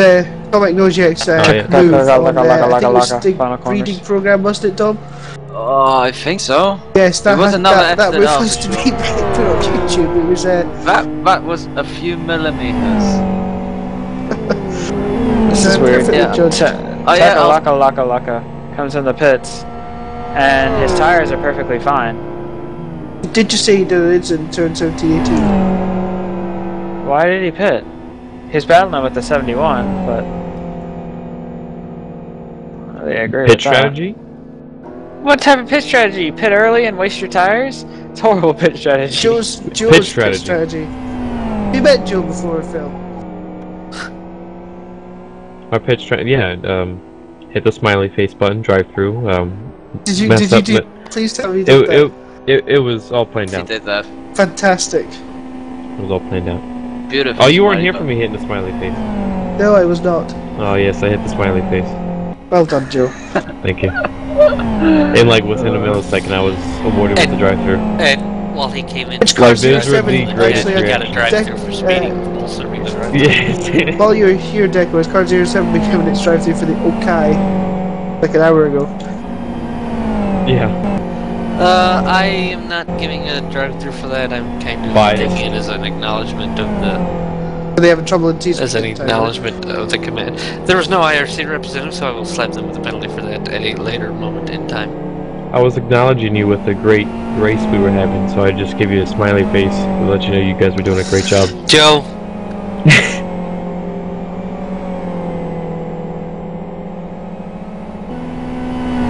Speaker 7: Tomek Noziek's move on I think it was the breeding program, wasn't it, Dom?
Speaker 3: Oh, I think so.
Speaker 7: Yes, that
Speaker 3: was
Speaker 7: had,
Speaker 3: another
Speaker 7: that move
Speaker 3: FZL
Speaker 7: has
Speaker 3: for
Speaker 7: to
Speaker 3: sure.
Speaker 7: be put on YouTube. It was
Speaker 3: That was a few millimeters.
Speaker 2: This is weird.
Speaker 7: perfectly
Speaker 2: Yeah.
Speaker 7: judged.
Speaker 2: Laka comes in the pits, and his tires are perfectly fine.
Speaker 7: Did you say he did it in turn 17-18?
Speaker 2: Why did he pit? He's battling with the 71, but I really agree
Speaker 6: Pit
Speaker 2: with that.
Speaker 6: strategy?
Speaker 2: What type of pit strategy? You pit early and waste your tires? It's horrible pit strategy.
Speaker 7: Joe's
Speaker 6: Pit strategy.
Speaker 7: We met Joe before, Phil.
Speaker 6: Our pitch strategy, yeah. Hit the smiley face button, drive through.
Speaker 7: Did you please tell me you did that?
Speaker 6: It was all planned
Speaker 3: He
Speaker 6: out.
Speaker 3: did that.
Speaker 7: Fantastic.
Speaker 6: It was all planned out.
Speaker 3: Beautiful.
Speaker 6: Oh, you weren't here for me hitting the smiley face.
Speaker 7: No, I was not.
Speaker 6: Oh yes, I hit the smiley face.
Speaker 7: Well done, Joe.
Speaker 6: Thank you. And like within a millisecond, I was awarded with the drive-through.
Speaker 5: And while he came in,
Speaker 7: Which cars
Speaker 6: Like, these were the
Speaker 7: actually,
Speaker 6: greatest
Speaker 5: you got a
Speaker 6: reaction.
Speaker 5: drive-through for speeding. Also, read the drive-through.
Speaker 6: Yes.
Speaker 7: While you were here, Deco, his car 07 became its drive-through for the Okai like an hour ago.
Speaker 6: Yeah.
Speaker 5: I am not giving a drive-through for that. I'm kind of
Speaker 6: Biased.
Speaker 5: taking it as an acknowledgement of the
Speaker 7: Are they having trouble in teasing?
Speaker 5: as an acknowledgement of the command. There was no IRC representative, so I will slap them with a penalty for that at a later moment in time.
Speaker 6: I was acknowledging you with the great race we were having, so I just gave you a smiley face to let you know you guys were doing a great job.
Speaker 5: Joe.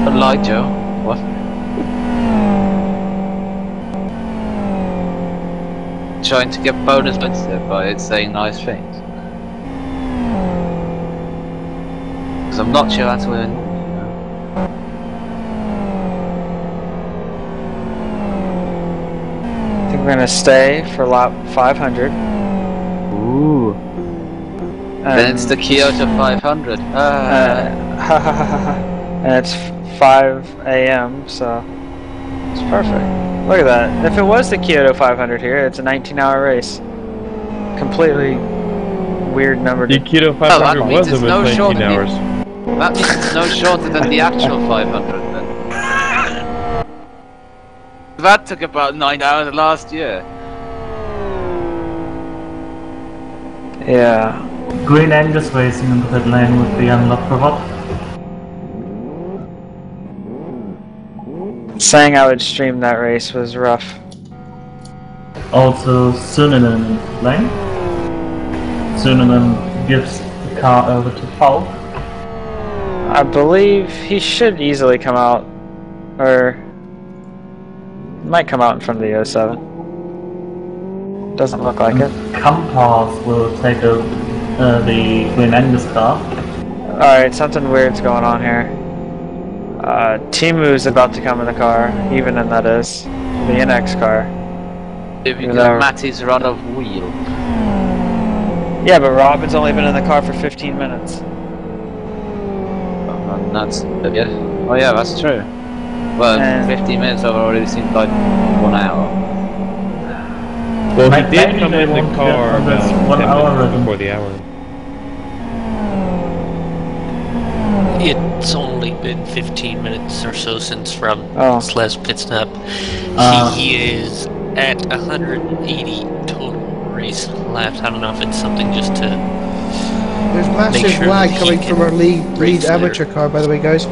Speaker 3: Don't lie, Joe. What? Trying to get bonus points there by saying nice things. Because I'm not sure how to win.
Speaker 2: I think we're gonna stay for lap 500.
Speaker 3: Ooh. Then it's the Kyoto 500.
Speaker 2: And it's 5 a.m. so it's perfect. Look at that. If it was the Kyoto 500 here, it's a 19-hour race. Completely weird number.
Speaker 6: The Kyoto 500 was
Speaker 3: it's
Speaker 6: about 19 hours.
Speaker 3: That means it's no shorter than the actual 500 then. That took about 9 hours last year.
Speaker 2: Yeah.
Speaker 1: Green Angus racing in the pit lane with the unlocked robot.
Speaker 2: Saying I would stream that race was rough.
Speaker 1: Also Suninen lane. Suninen gives the car over to Falk.
Speaker 2: I believe he should easily come out, or might come out in front of the 07. Doesn't look like it.
Speaker 1: Compass will take over the Green Angus car.
Speaker 2: Alright, something weird's going on here. Timu's about to come in the car, even in that is. The NX car.
Speaker 3: If you
Speaker 2: Even
Speaker 3: get
Speaker 2: though-
Speaker 3: Matty's run of wheel.
Speaker 2: Yeah, but Robin's only been in the car for 15 minutes.
Speaker 3: And that's yeah. Oh yeah, that's true. Well,
Speaker 2: And-
Speaker 3: 15 minutes have already seemed like 1 hour.
Speaker 6: Well, he
Speaker 1: Maybe
Speaker 6: did come
Speaker 1: they
Speaker 6: in the
Speaker 1: want to
Speaker 6: car
Speaker 1: get this
Speaker 6: about
Speaker 1: 1
Speaker 6: 10
Speaker 1: hour
Speaker 6: minutes
Speaker 1: rhythm.
Speaker 6: before the hour.
Speaker 5: It's only been 15 minutes or so since Robin
Speaker 2: Oh.
Speaker 5: last pit stop. He is at 180 total race laps. I don't know if it's something just to
Speaker 7: There's massive
Speaker 5: sure
Speaker 7: lag
Speaker 5: that he
Speaker 7: coming
Speaker 5: can
Speaker 7: from our lead
Speaker 5: race there.
Speaker 7: amateur car, by the way, guys.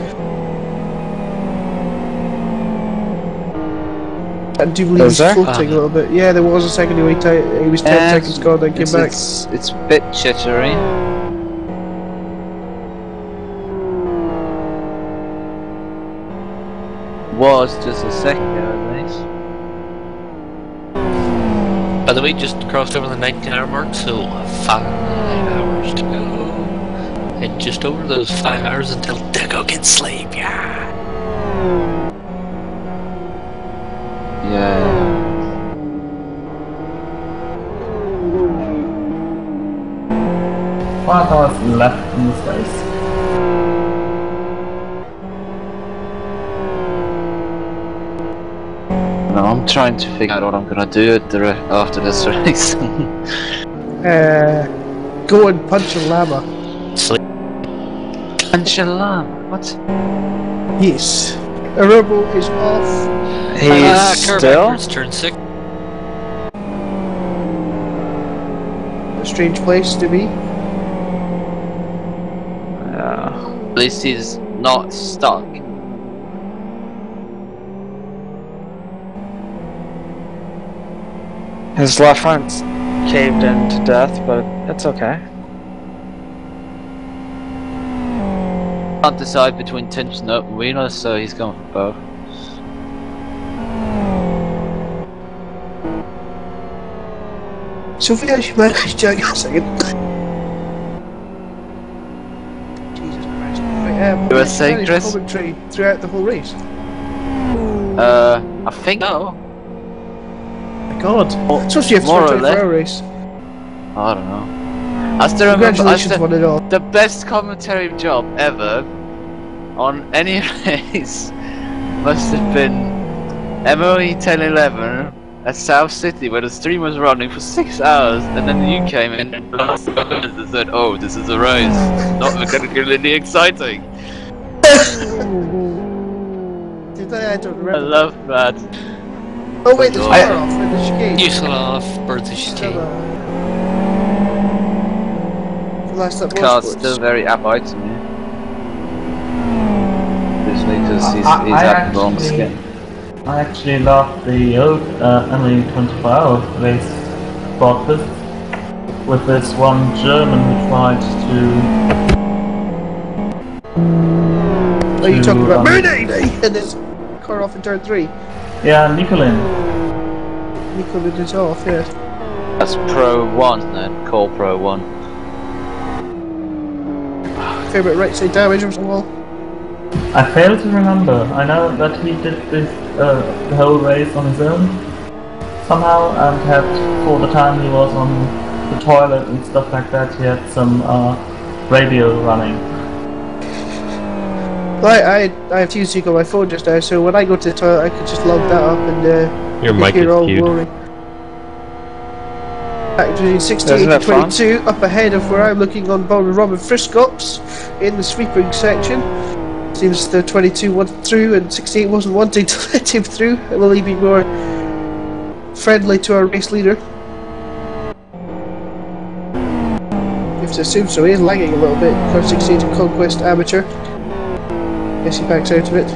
Speaker 7: I do believe
Speaker 2: Was
Speaker 7: he's
Speaker 2: there?
Speaker 7: floating a little bit. Yeah, there was a second he waited. He was 10 seconds gone, then came back.
Speaker 3: It's a bit jittery. Was just a second ago at least.
Speaker 5: By the way, just crossed over the 19-hour mark, so 5 hours to go. And just over those 5 hours until Deco can sleep, yeah!
Speaker 3: Yeah.
Speaker 1: 5 hours left in this race.
Speaker 3: No, I'm trying to figure out what I'm gonna do at after this race.
Speaker 7: Go and punch a llama.
Speaker 5: Sleep.
Speaker 3: Potential alarm. What?
Speaker 7: Yes. Aerobo is off.
Speaker 2: He's
Speaker 5: curve
Speaker 2: still.
Speaker 5: backwards, turn 6.
Speaker 7: A strange place to be.
Speaker 3: At least he's not stuck.
Speaker 2: His left front's caved in to death, but it's okay.
Speaker 3: Can't decide between tension and open wheeler, so he's going for both.
Speaker 7: So if we actually managed to a second. Jesus Christ. Right,
Speaker 3: You were saying, Chris?
Speaker 7: Commentary throughout the whole race.
Speaker 3: I think no.
Speaker 7: My God. It's supposed to have
Speaker 3: More or
Speaker 7: 24-hour race.
Speaker 3: I don't know. I still remember
Speaker 7: Congratulations, one and all.
Speaker 3: the best commentary job ever on any race must have been MOE 1011 at South City, where the stream was running for 6 hours, and then you came in and last minute and said, "Oh, this is a race, not particularly exciting."
Speaker 7: Did I don't
Speaker 3: I
Speaker 7: remember.
Speaker 3: love that.
Speaker 7: Oh wait, there's car off in the chicane.
Speaker 5: You shut off, birds of chicane.
Speaker 7: Last lap
Speaker 3: Car's
Speaker 7: motorsports.
Speaker 3: still very upright to me. Obviously, because he's
Speaker 1: I
Speaker 3: had the wrong skin.
Speaker 1: I actually love the old Emily 24-hour race broadcast with this one German who tried to.
Speaker 7: Are you talking about Murday? And this car off in turn 3.
Speaker 1: Yeah, Nicolin.
Speaker 7: Nicolin is off, yeah.
Speaker 3: That's Pro 1 then, Call Pro 1.
Speaker 7: Fair bit right side damage on the wall.
Speaker 1: I fail to remember. I know that he did this the whole race on his own somehow, and had, for the time he was on the toilet and stuff like that, he had some radio running.
Speaker 7: Well, I have TeamSpeak on my phone just now, so when I go to the toilet, I could just log that up and
Speaker 6: Your mic
Speaker 7: hear
Speaker 6: is
Speaker 7: all
Speaker 6: queued.
Speaker 7: glory. Back between 68
Speaker 2: Isn't
Speaker 7: and
Speaker 2: that fun?
Speaker 7: 22, up ahead of where I'm looking on Robin Friscops in the sweeping section. Seems the 22 went through and 68 wasn't wanting to let him through. Will he be more friendly to our race leader? You have to assume so. He is lagging a little bit. Car 68 Conquest Amateur. Guess he backs out of it.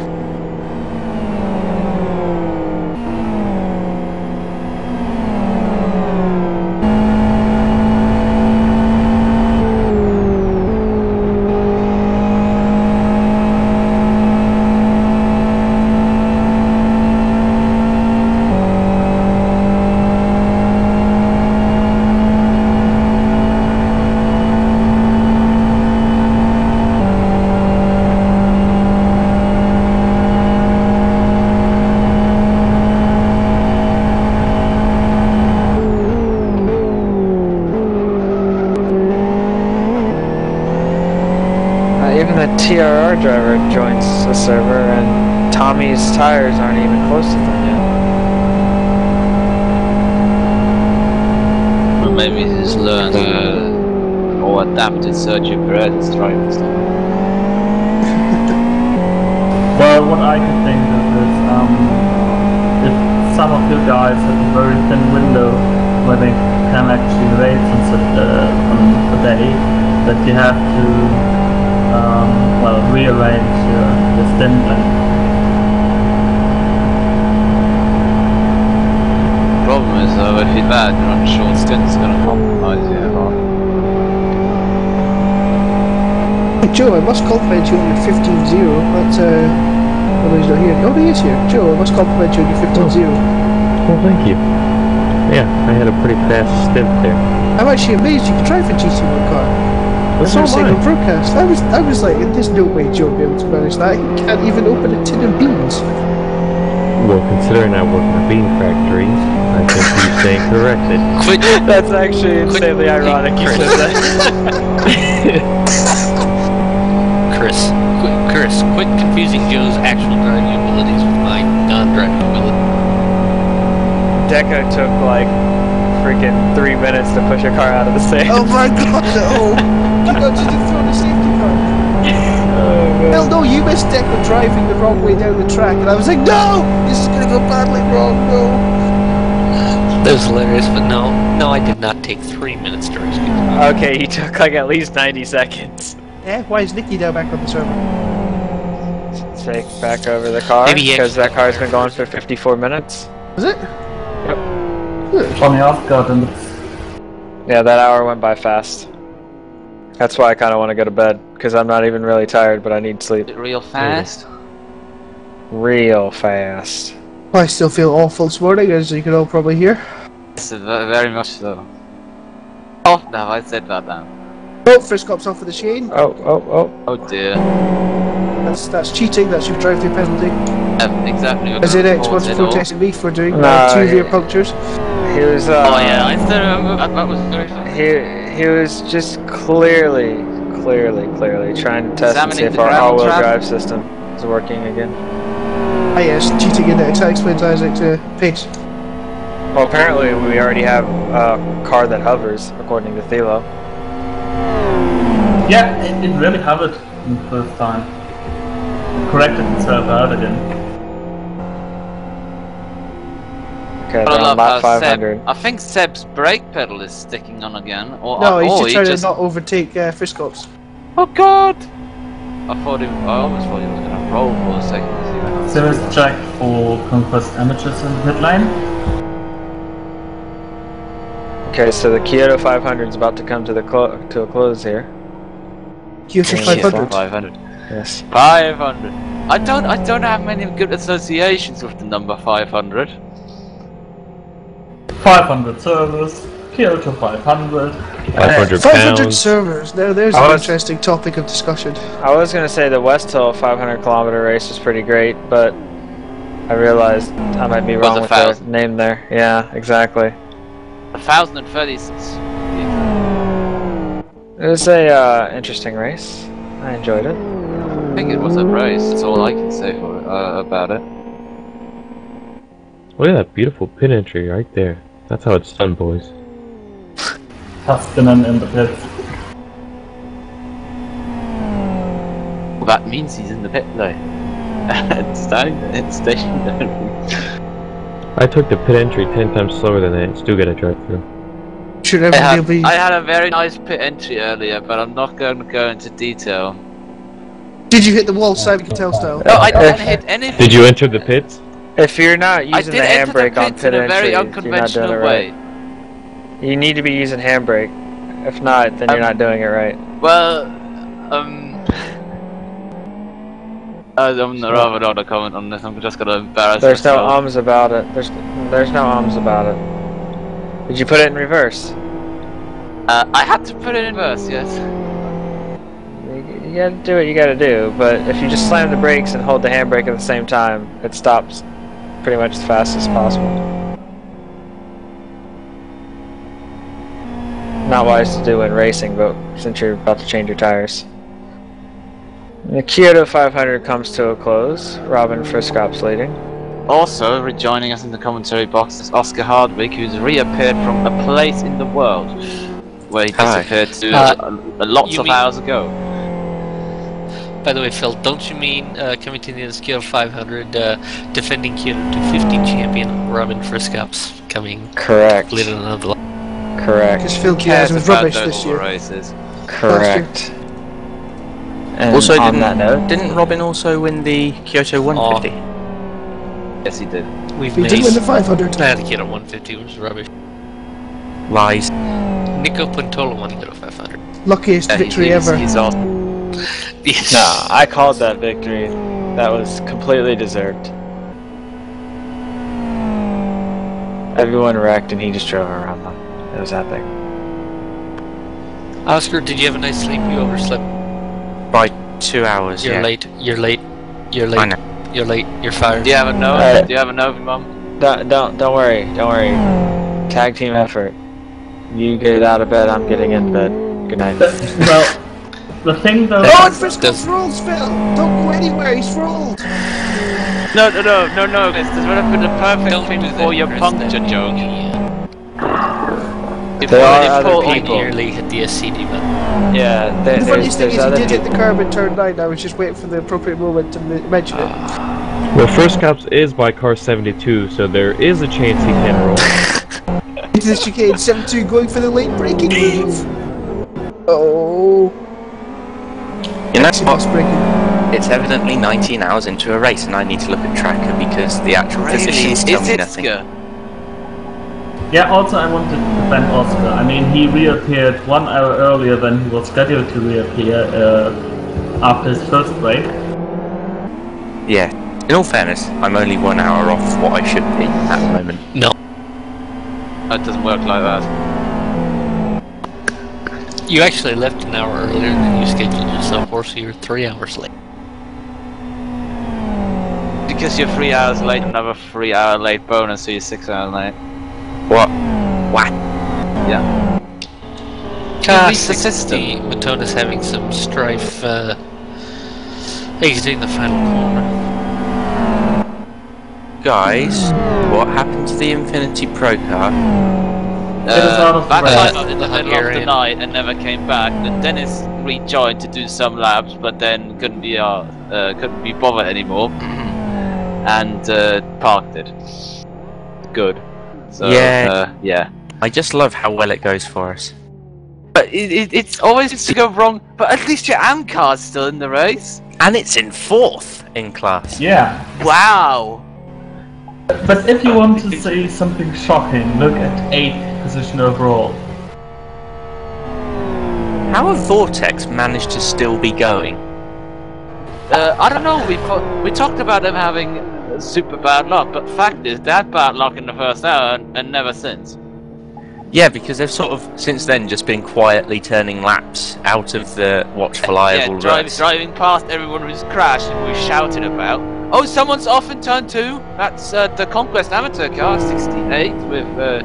Speaker 2: Even the TRR driver joins the server, and Tommy's tires aren't even close to them yet.
Speaker 3: Or maybe he's learned or adapted Sergio Perez's driving style.
Speaker 1: Well, what I could think of is if some of you guys have a very thin window where they can actually race on the day, that you have to well, rearrange your stint length.
Speaker 3: Problem is though, if you're bad, you're on short stint, it's going to compromise you a lot.
Speaker 7: Hey, Joe, I must compliment you on your 15-0. That's well, he's not here. Oh, he is here. Joe, I must compliment you on your 15-0.
Speaker 6: Well, thank you. Yeah, I had a pretty fast stint there.
Speaker 7: I'm actually amazed you can drive a GT1 car.
Speaker 6: That's
Speaker 7: As I was saying
Speaker 6: all
Speaker 7: on broadcast, I was like, there's no way Joe would be able to manage that. He can't even open a tin of beans.
Speaker 6: Well, considering I work in a bean factory, I think you stand corrected.
Speaker 5: Quit.
Speaker 2: That's actually insanely ironic you said that.
Speaker 5: Chris, quit confusing Joe's actual driving abilities with my non-driving ability.
Speaker 2: Deco took like freaking 3 minutes to push your car out of the sand.
Speaker 7: Oh my god, no! You got to throw the safety car. missed Deco driving the wrong way down the track, and I was like, no! This is gonna go badly wrong, no!
Speaker 5: That was hilarious, but no, I did not take 3 minutes to rescue.
Speaker 2: Okay, he took like at least 90 seconds.
Speaker 7: Yeah, why is Nikki now back on the server?
Speaker 2: Take back over the car,
Speaker 5: Maybe
Speaker 2: because that car's been going
Speaker 5: actually-
Speaker 2: for 54 minutes.
Speaker 7: Was it?
Speaker 1: Funny Oscar and
Speaker 2: Yeah, that hour went by fast. That's why I kind of want to go to bed, because I'm not even really tired, but I need sleep.
Speaker 3: Real fast.
Speaker 2: Real fast.
Speaker 7: I still feel awful this morning, as you can all probably hear.
Speaker 3: Yes, very much so. Oh, no, I said that now.
Speaker 7: Oh, first cops off with the chain.
Speaker 3: Oh dear.
Speaker 7: That's cheating, that's your drive-through penalty.
Speaker 3: Exactly.
Speaker 7: As in X was protesting me for doing
Speaker 2: No,
Speaker 7: 2 rear punctures.
Speaker 2: He was,
Speaker 3: Oh yeah, I still remember that was very funny.
Speaker 2: he was just clearly trying to test and see
Speaker 3: Examining
Speaker 2: if
Speaker 3: the
Speaker 2: our
Speaker 3: gravel
Speaker 2: all-wheel
Speaker 3: trap.
Speaker 2: drive system is working again.
Speaker 7: Ah yes, cheating in it. That explains Isaac to pace.
Speaker 2: Well, apparently we already have a car that hovers, according to Thilo.
Speaker 1: yeah, it really hovered in the first time. Corrected itself out again.
Speaker 2: Okay,
Speaker 3: I
Speaker 2: they're on
Speaker 3: love
Speaker 2: lap
Speaker 3: how
Speaker 2: 500.
Speaker 3: I think Seb's brake pedal is sticking on again. Or,
Speaker 7: No, he's
Speaker 3: or
Speaker 7: just
Speaker 3: he
Speaker 7: trying
Speaker 3: just...
Speaker 7: to not overtake first cops.
Speaker 3: Oh god! I almost thought he was gonna roll for a second.
Speaker 1: Service check for compressed amateurs in the pit lane.
Speaker 2: Okay, so the Kyoto 500 is about to come to a close here.
Speaker 7: Kyoto
Speaker 2: Yeah,
Speaker 7: 500.
Speaker 3: 500.
Speaker 2: Yes.
Speaker 3: 500. I don't have many good associations with the number 500.
Speaker 1: 500 servers, Kyoto 500.
Speaker 6: 500
Speaker 7: 500
Speaker 6: pounds.
Speaker 7: servers. Now there's
Speaker 2: I
Speaker 7: an
Speaker 2: was-
Speaker 7: interesting topic of discussion.
Speaker 2: I was gonna say the West Hill 500 kilometer race was pretty great, but I realized I might be wrong with the
Speaker 3: 1,000.
Speaker 2: name there. Yeah, exactly.
Speaker 3: 1,036.
Speaker 2: It was a interesting race. I enjoyed it.
Speaker 3: I think it was a race. That's all I can say for about it.
Speaker 6: Look at that beautiful pit entry right there. That's how it's done, boys.
Speaker 1: Tuscanen in the pits.
Speaker 3: Well, that means he's in the pit though. It's stationary.
Speaker 6: I took the pit entry 10 times slower than that and still get a drive-through.
Speaker 7: Should
Speaker 3: I
Speaker 7: everybody be...
Speaker 3: had a very nice pit entry earlier, but I'm not going to go into detail.
Speaker 7: Did you hit the wall, Simon Cattell style?
Speaker 3: No, I didn't hit anything.
Speaker 6: Did you enter the pits?
Speaker 2: If you're not
Speaker 3: I
Speaker 2: using
Speaker 3: did
Speaker 2: the
Speaker 3: enter the
Speaker 2: handbrake on
Speaker 3: pits
Speaker 2: pit
Speaker 3: in a very
Speaker 2: entry, you're not doing it
Speaker 3: unconventional
Speaker 2: right.
Speaker 3: way.
Speaker 2: You need to be using handbrake. If not, then you're not doing it right.
Speaker 3: Well, I'm rather not a comment on this. I'm just gonna embarrass
Speaker 2: There's no
Speaker 3: myself.
Speaker 2: ums about it. There's no ums about it. Did you put it in reverse?
Speaker 3: I had to put it in reverse, yes.
Speaker 2: You gotta do what you gotta do, but if you just slam the brakes and hold the handbrake at the same time, it stops pretty much as fast as possible. Not wise to do in racing, but since you're about to change your tires. The Kyoto 500 comes to a close. Robin Friskop's leading.
Speaker 3: Also, rejoining us in the commentary box is Oscar Hardwick, who's reappeared from a place in the world where he disappeared to lots
Speaker 5: you
Speaker 3: of
Speaker 5: mean-
Speaker 3: hours ago.
Speaker 5: By the way, Phil, don't you mean coming to the Kyoto 500, defending Kyoto 250 champion Robin Friskops coming
Speaker 2: Correct.
Speaker 5: later on the line?
Speaker 2: Correct.
Speaker 7: Because Phil
Speaker 3: Who
Speaker 7: Cares
Speaker 3: cares
Speaker 7: was
Speaker 3: about
Speaker 7: rubbish
Speaker 3: those
Speaker 7: this year.
Speaker 3: races?
Speaker 2: Correct. And
Speaker 8: Also,
Speaker 2: on that note,
Speaker 8: didn't Robin also win the Kyoto 150?
Speaker 3: Yes, he did.
Speaker 5: We've
Speaker 7: He
Speaker 5: made
Speaker 7: did win the 500.
Speaker 5: the Kyoto 150 was rubbish.
Speaker 8: Lies.
Speaker 5: Nico Pantolo won Kyoto 500.
Speaker 7: Luckiest victory ever.
Speaker 3: He's awesome.
Speaker 5: Yes.
Speaker 2: no, I called that victory. That was completely deserved. Everyone wrecked and he just drove around them. It was epic.
Speaker 5: Oscar, did you have a nice sleep? You overslept.
Speaker 8: By 2 hours,
Speaker 5: You're
Speaker 8: yeah.
Speaker 5: late. You're late. You're late.
Speaker 8: I know.
Speaker 5: You're late. You're fired.
Speaker 3: Do you have a Nova?
Speaker 2: Alright.
Speaker 3: Do you have a Nova, Mum?
Speaker 2: Don't worry. Don't worry. Tag team effort. You get out of bed, I'm getting in bed. Good night.
Speaker 1: Well, the thing though.
Speaker 7: Oh, and Frisco's rules, Phil! Don't go anywhere, he's ruled!
Speaker 3: No, this would have been the perfect
Speaker 5: Don't
Speaker 3: thing
Speaker 5: do
Speaker 3: for
Speaker 5: that,
Speaker 3: your
Speaker 5: Chris,
Speaker 3: puncture
Speaker 5: that-
Speaker 3: joke.
Speaker 5: Yeah.
Speaker 2: There are other
Speaker 5: I
Speaker 2: people.
Speaker 5: nearly hit the SCD button.
Speaker 2: Yeah,
Speaker 7: The funniest thing is he
Speaker 2: other
Speaker 7: did hit the
Speaker 2: people.
Speaker 7: curb in turn 9. I was just waiting for the appropriate moment to mention it.
Speaker 6: Well, first caps is by car 72, so there is a chance he can roll.
Speaker 7: Into the chicane, 7-2 going for the late braking move. Oh.
Speaker 8: You know
Speaker 7: Exodus
Speaker 8: what?
Speaker 7: braking.
Speaker 8: It's evidently 19 hours into a race, and I need to look at tracker because the actual positions tell me nothing.
Speaker 1: Yeah, also I want to defend Oscar. I mean, he reappeared 1 hour earlier than he was scheduled to reappear after his first break.
Speaker 8: Yeah. In all fairness, I'm only 1 hour off what I should be at the moment.
Speaker 5: No.
Speaker 3: That doesn't work like that.
Speaker 5: You actually left an hour earlier than you scheduled yourself for, so you're 3 hours late.
Speaker 3: Because you're 3 hours late, another 3 hour late bonus, so you're 6 hours late.
Speaker 8: What? What?
Speaker 3: Yeah.
Speaker 5: Classic.
Speaker 3: the system.
Speaker 5: Matona's having some strife exiting the final corner.
Speaker 8: Guys, what happened to the Infinity Pro car?
Speaker 3: That
Speaker 5: race.
Speaker 3: time in the middle of the
Speaker 5: Hungarian.
Speaker 3: night and never came back. Then Dennis rejoined to do some laps, but then couldn't be bothered anymore, and parked it. Good. So,
Speaker 8: Yeah.
Speaker 3: yeah.
Speaker 8: I just love how well it goes for us.
Speaker 3: But it's always seems to go wrong. But at least your AM car's still in the race.
Speaker 8: And it's in 4th in class.
Speaker 1: Yeah.
Speaker 3: Wow.
Speaker 1: But if you want to say something shocking, look at 8th position overall.
Speaker 8: How have Vortex managed to still be going?
Speaker 3: I don't know. We talked about them having super bad luck, but fact is they had bad luck in the first hour and never since.
Speaker 8: Yeah, because they've sort of since then just been quietly turning laps out of the watchful eye of all roads.
Speaker 3: Driving past everyone who's crashed and we shouted about. Oh, someone's off in turn 2. That's the Conquest Amateur car, 68 with a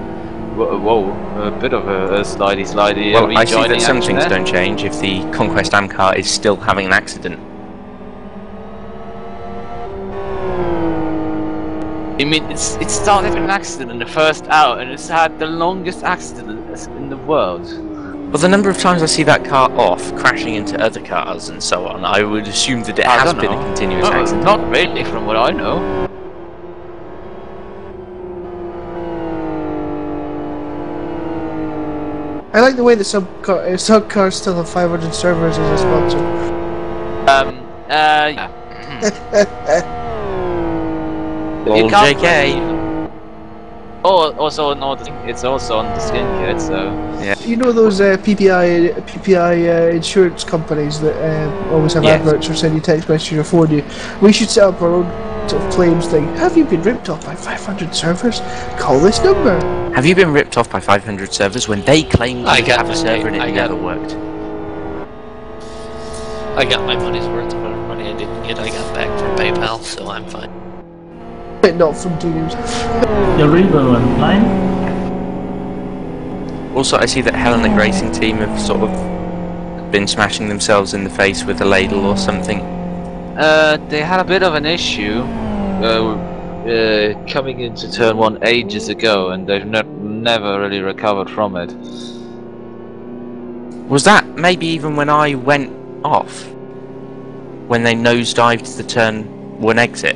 Speaker 3: bit of a slidey.
Speaker 8: Well, I see that some
Speaker 3: action
Speaker 8: things
Speaker 3: there.
Speaker 8: don't change if the Conquest Am car is still having an accident.
Speaker 3: I mean, it started with an accident in the first hour, and it's had the longest accident in the world.
Speaker 8: Well, the number of times I see that car off, crashing into other cars and so on, I would assume that it
Speaker 3: I
Speaker 8: has
Speaker 3: don't
Speaker 8: been
Speaker 3: know.
Speaker 8: a continuous
Speaker 3: No,
Speaker 8: accident.
Speaker 3: not really, from what I know.
Speaker 7: I like the way the sub cars still have 500 servers as a sponsor.
Speaker 3: Yeah.
Speaker 8: Lol,
Speaker 3: can't
Speaker 8: JK.
Speaker 3: Oh, also it's also on the skin kit, so
Speaker 8: Yeah.
Speaker 7: You know those PPI insurance companies that always have
Speaker 8: Yes.
Speaker 7: adverts or send you text messages or phone you? We should set up our own sort of claims thing. Have you been ripped off by 500 servers? Call this number.
Speaker 8: Have you been ripped off by 500 servers when they claimed
Speaker 5: I
Speaker 8: to
Speaker 5: got
Speaker 8: have a server and it
Speaker 5: I
Speaker 8: never
Speaker 5: got-
Speaker 8: worked?
Speaker 5: I got my money's worth of whatever money I didn't get. I got back from PayPal, so I'm fine.
Speaker 7: But not from Dinos.
Speaker 1: Your Revo went line.
Speaker 8: Also, I see that Hellenic Racing Team have sort of been smashing themselves in the face with a ladle or something.
Speaker 3: they had a bit of an issue coming into turn 1 ages ago, and they've never really recovered from it.
Speaker 8: Was that maybe even when I went off? When they nosedived the turn 1 exit?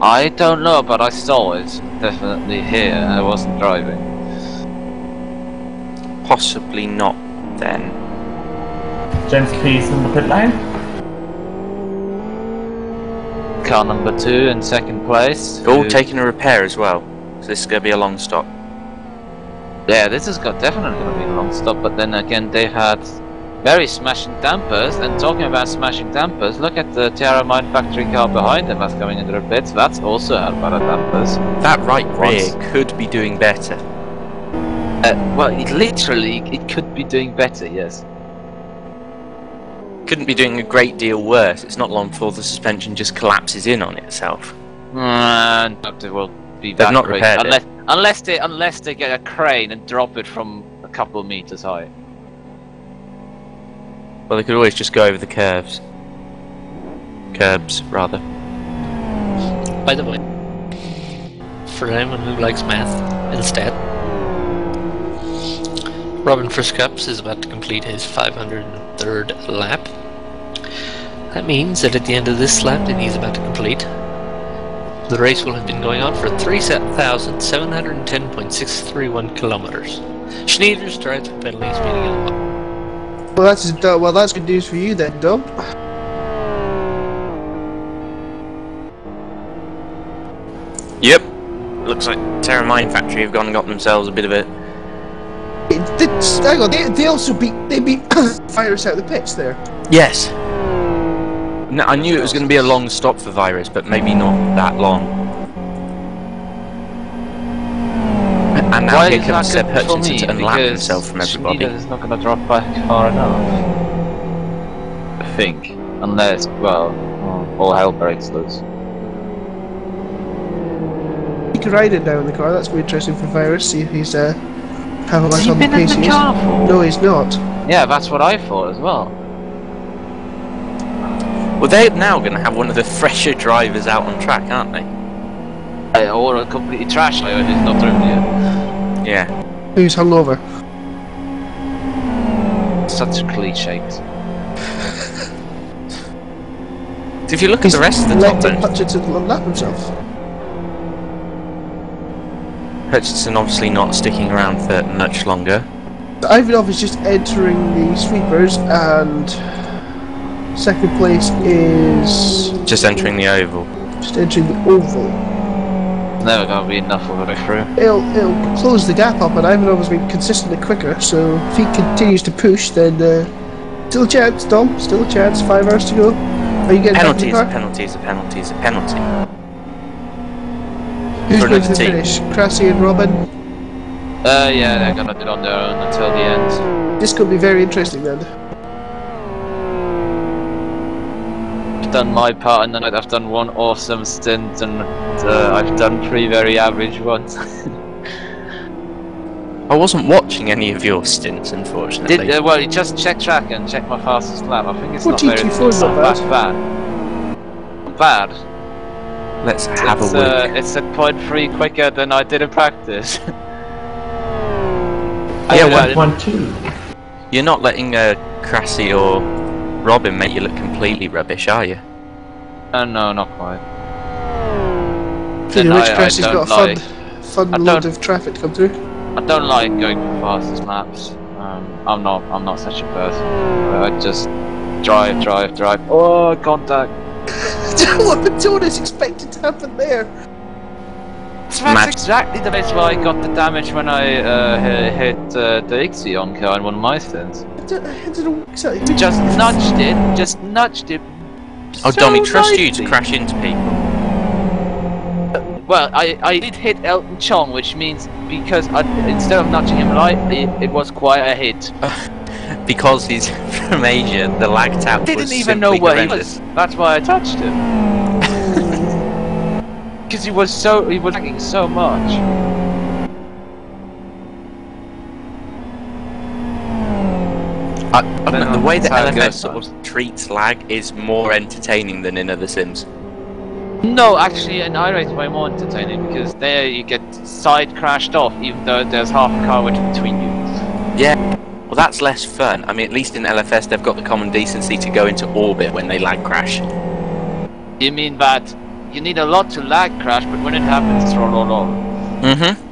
Speaker 3: I don't know, but I saw it definitely here. I wasn't driving.
Speaker 8: Possibly not then.
Speaker 1: James Peace in the pit lane.
Speaker 3: Car number 2 in second place.
Speaker 8: All taking a repair as well. So this is going to be a long stop.
Speaker 3: Yeah, this is definitely going to be a long stop, but then again, they've had very smashing dampers, and talking about smashing dampers, look at the Tiara Mine factory car behind them that's coming into the pits. That's also had better dampers.
Speaker 8: That right rear could be doing better.
Speaker 3: Well, it could be doing better, yes.
Speaker 8: Couldn't be doing a great deal worse. It's not long before the suspension just collapses in on itself.
Speaker 3: But it will be
Speaker 8: They've
Speaker 3: that
Speaker 8: not
Speaker 3: great.
Speaker 8: repaired
Speaker 3: Unless they get a crane and drop it from a couple of meters high.
Speaker 8: Well, they could always just go over the curves. Curbs, rather.
Speaker 5: By the way, for anyone who likes math, instead. Robin Friscups is about to complete his 503rd lap. That means that at the end of this lap that he's about to complete, the race will have been going on for 3,710.631 kilometers. Schneider's drive-through penalty speeding up.
Speaker 7: Well, that's good news for you then, Dom.
Speaker 8: Yep. Looks like Terra Mine Factory have gone and got themselves a bit of a...
Speaker 7: Hang on, they also beat Virus out of the pits there.
Speaker 8: Yes. No, I knew it was going to be a long stop for Virus, but maybe not that long. And now here comes Seb Hutchinson to unlap himself from everybody.
Speaker 3: Is not going to drop back far enough. I think. Unless, well, all hell breaks loose.
Speaker 7: You can ride it now in the car, that's going to be interesting for Virus, see if he's how much on the
Speaker 3: been in
Speaker 7: pace
Speaker 3: the
Speaker 7: he is.
Speaker 3: car for?
Speaker 7: No, he's not.
Speaker 3: Yeah, that's what I thought as well.
Speaker 8: Well, they're now going to have one of the fresher drivers out on track, aren't they?
Speaker 3: Or a completely trash driver who's not driven yet.
Speaker 8: Yeah.
Speaker 7: Who's hungover?
Speaker 3: Such cliches.
Speaker 8: So if you look at the rest of the top
Speaker 7: Let
Speaker 8: end,
Speaker 7: Hutchinson unlap himself.
Speaker 8: Hutchinson obviously not sticking around for much longer.
Speaker 7: Ivanov is just entering the sweepers, and second place is
Speaker 8: Just entering the oval.
Speaker 7: just entering the oval.
Speaker 3: It's never going to be enough of a through.
Speaker 7: It'll close the gap up, and Ivanov has been consistently quicker, so if he continues to push, then still a chance, Dom, still a chance, 5 hours to go. Are you getting back in the car?
Speaker 8: Penalties.
Speaker 7: Who's
Speaker 8: for
Speaker 7: going to the
Speaker 8: another team.
Speaker 7: finish? Crassi and Robin?
Speaker 3: Yeah, they're going to do it on their own until the end.
Speaker 7: This could be very interesting then.
Speaker 3: I've done my part in the night. I've done one awesome stint, and I've done 3 very average ones.
Speaker 8: I wasn't watching any of your stints, unfortunately.
Speaker 3: Well, you just check track and check my fastest lap. I think it's
Speaker 7: Well,
Speaker 3: not very
Speaker 7: GT4 is not
Speaker 3: that
Speaker 7: bad.
Speaker 3: bad.
Speaker 8: Let's have a look.
Speaker 3: It's a 0.3 quicker than I did in practice.
Speaker 8: Yeah,
Speaker 1: 1.2.
Speaker 8: You're not letting Crassi or Robin make you look completely rubbish, are you?
Speaker 3: No, not quite.
Speaker 7: Rich Cressi's got a fun
Speaker 3: I
Speaker 7: load
Speaker 3: don't-
Speaker 7: of traffic to come through.
Speaker 3: I don't like going for fastest laps. I'm not such a person. I just drive. Oh, contact!
Speaker 7: What the tone is expected to happen there?
Speaker 3: So that's exactly the place where I got the damage when I hit the Ixie on car in one of my stints.
Speaker 7: I don't know exactly.
Speaker 3: Just nudged it.
Speaker 8: Oh,
Speaker 3: so
Speaker 8: Dommy, trust you to
Speaker 3: nicely.
Speaker 8: crash into people.
Speaker 3: Well, I did hit Elton Chong, which means because instead of nudging him lightly, it was quite a hit.
Speaker 8: Because he's from Asia, the lag tap
Speaker 3: Didn't
Speaker 8: was
Speaker 3: even know
Speaker 8: simply
Speaker 3: where he
Speaker 8: horrendous.
Speaker 3: was. That's why I touched him. Because he was lagging so much.
Speaker 8: The way that
Speaker 3: That's how it
Speaker 8: LFS
Speaker 3: goes.
Speaker 8: sort of treats lag is more entertaining than in other sims.
Speaker 3: No, actually, in iRace it's way more entertaining because there you get side crashed off, even though there's half a car between you.
Speaker 8: Yeah, well that's less fun. I mean, at least in LFS they've got the common decency to go into orbit when they lag crash.
Speaker 3: You mean that you need a lot to lag crash, but when it happens, it's roll.
Speaker 8: Mm-hmm.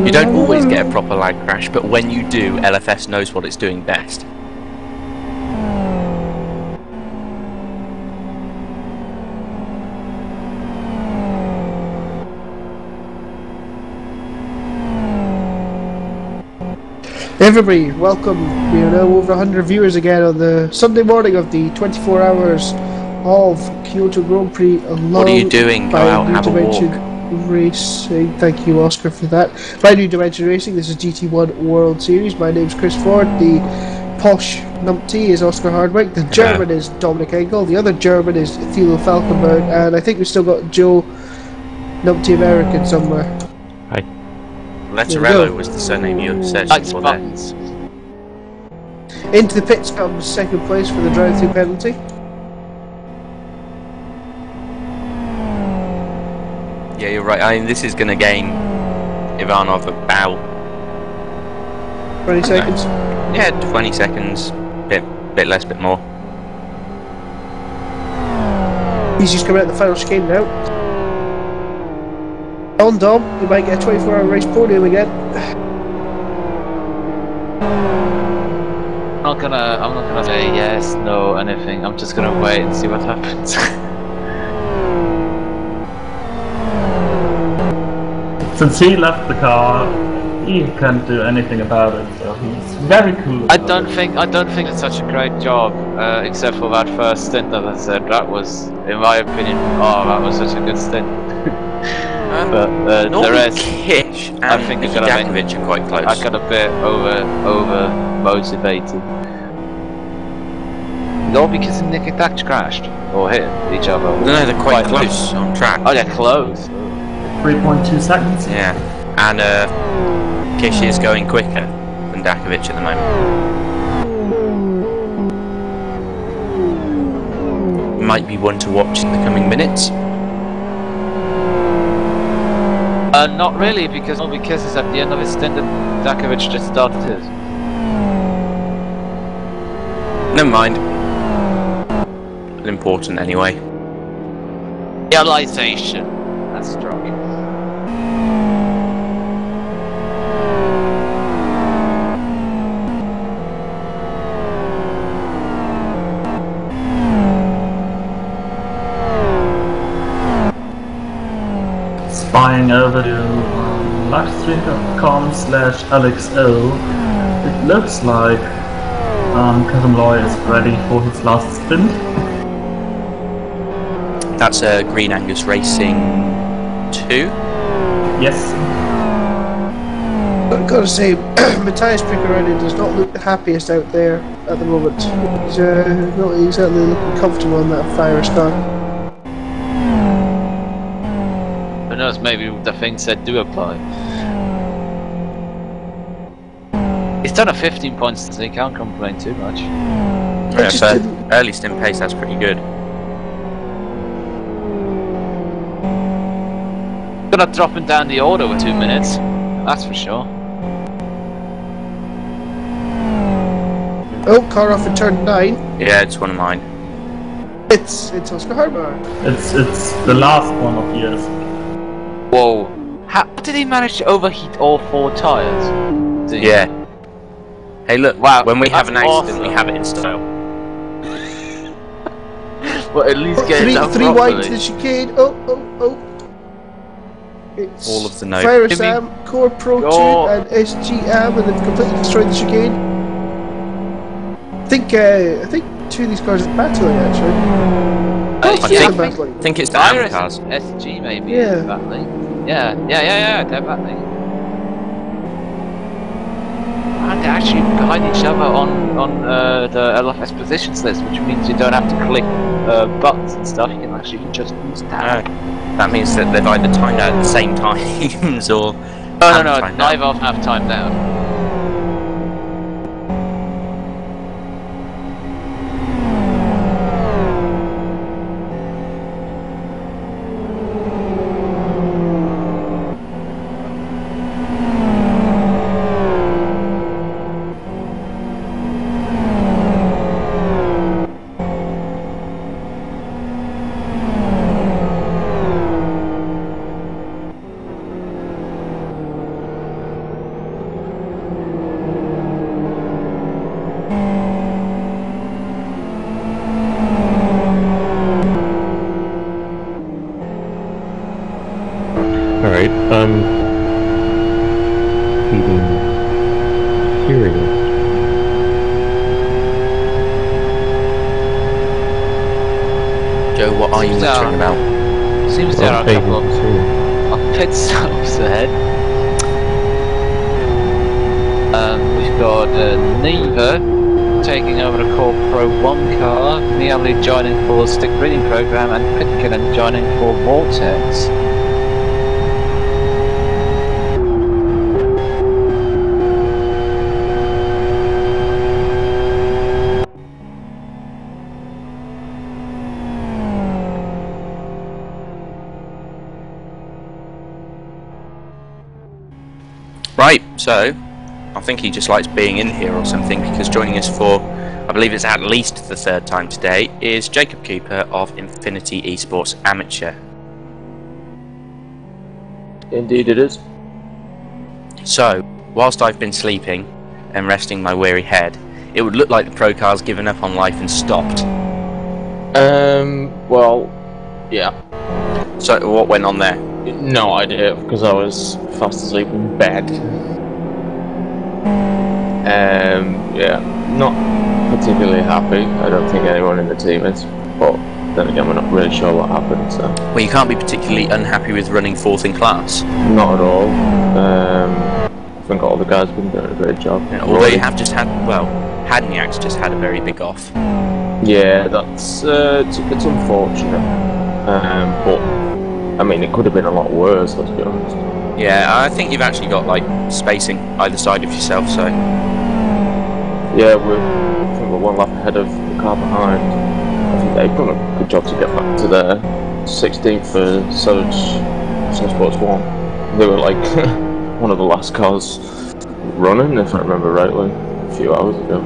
Speaker 8: You don't always get a proper lag crash, but when you do, LFS knows what it's doing best.
Speaker 7: Everybody, welcome. We are now over 100 viewers again on the Sunday morning of the 24 hours of Kyoto Grand Prix.
Speaker 8: What are you doing? Go out and have a walk.
Speaker 7: Racing. Thank you, Oscar, for that. By New Dimension Racing, this is GT1 World Series. My name's Chris Ford. The posh numpty is Oscar Hardwick. The German is Dominik Engel. The other German is Thilo Falkenberg. And I think we've still got Joe Numpty American somewhere.
Speaker 8: Letterello was the surname you searched for there.
Speaker 7: Into the pits comes second place for the drive-through penalty.
Speaker 8: Yeah, you're right. I mean, this is going to gain Ivanov about
Speaker 7: 20 seconds.
Speaker 8: Yeah, 20 seconds. Bit less, bit more.
Speaker 7: He's just coming out the final chicane now. On Dom, you might get a 24-hour race podium again.
Speaker 3: I'm not gonna say yes, no, anything. I'm just gonna wait and see what happens.
Speaker 1: Since he left the car, he can't do anything about it. So he's very cool.
Speaker 3: I don't think it's such a great job, except for that first stint that I said. That was, in my opinion, that was such a good stint. But the rest,
Speaker 8: Kish and
Speaker 3: I think
Speaker 8: Dakovic are quite close.
Speaker 3: I got a bit over motivated. All because Nick and Dax crashed or hit each other.
Speaker 8: No, they're quite close on track.
Speaker 3: Oh, they're close.
Speaker 1: 3.2 seconds.
Speaker 8: Yeah, and Kish is going quicker than Dakovic at the moment. Might be one to watch in the coming minutes.
Speaker 3: Not really, because it's at the end of his stint that Dakovic just started his.
Speaker 8: Never mind. Important anyway.
Speaker 3: Realization. That's strong.
Speaker 1: Spying over to livestream.com/AlexO. It looks like Kevin Loy is ready for his last stint.
Speaker 8: That's Green Angus Racing 2.
Speaker 1: Yes.
Speaker 7: I've got to say, Matthias Picarelli does not look the happiest out there at the moment. He's not exactly looking comfortable in that Fires car.
Speaker 3: Who knows, maybe the things that do apply. He's done a 15 points, so he can't complain too much.
Speaker 8: Yeah, so early stint pace, that's pretty good.
Speaker 3: Gonna drop him down the order with 2 minutes, that's for sure.
Speaker 7: Oh, car off in turn 9.
Speaker 8: Yeah, it's one of mine.
Speaker 7: It's Oscar Harbour.
Speaker 1: It's the last one of yours.
Speaker 3: Whoa. How did he manage to overheat all 4 tyres?
Speaker 8: Yeah. Hey look,
Speaker 3: wow,
Speaker 8: when we have an accident,
Speaker 3: awesome.
Speaker 8: we have it in style.
Speaker 3: Well, at least get it done
Speaker 7: three
Speaker 3: properly.
Speaker 7: wide to the chicane. Oh. It's
Speaker 8: All of the notes.
Speaker 7: Fire Sam, Core Pro 2 and SGM, and they've completely destroyed the chicane. I think 2 of these cars are battling actually.
Speaker 8: I think it's the Ham cars.
Speaker 3: SG maybe.
Speaker 7: Yeah.
Speaker 3: Battling. Yeah, they're battling. And they're actually behind each other on the LFS positions list, which means you don't have to click buttons and stuff. You can actually just use tab.
Speaker 8: That means that they've either timed out at the same times or.
Speaker 3: No, neither have timed out.
Speaker 6: Alright, here we go.
Speaker 8: Joe, what are you muttering about?
Speaker 3: Seems there are a couple of pit stops ahead. We've got Neva taking over the Core Pro 1 car, Nearly joining for Stick Breeding Program, and Pitkin joining for Vortex.
Speaker 8: So, I think he just likes being in here or something, because joining us for, I believe it's at least the third time today, is Jacob Cooper of Infinity Esports Amateur.
Speaker 9: Indeed it is.
Speaker 8: So, whilst I've been sleeping and resting my weary head, it would look like the pro car's given up on life and stopped.
Speaker 9: Well, yeah.
Speaker 8: So, what went on there?
Speaker 9: No idea, because I was fast asleep in bed. Yeah, not particularly happy. I don't think anyone in the team is, but then again, we're not really sure what happened, so...
Speaker 8: Well, you can't be particularly unhappy with running 4th in class.
Speaker 9: Not at all. I think all the guys have been doing a great job.
Speaker 8: Yeah, although you have just had, well, Hadniak's just had a very big off.
Speaker 9: Yeah, that's it's unfortunate. But I mean, it could have been a lot worse. Let's be honest.
Speaker 8: Yeah, I think you've actually got like spacing either side of yourself. So
Speaker 9: yeah, I think we're one lap ahead of the car behind. I think they've done a good job to get back to their 16th for Sun Sports 1. They were like one of the last cars running, if I remember rightly, a few hours ago.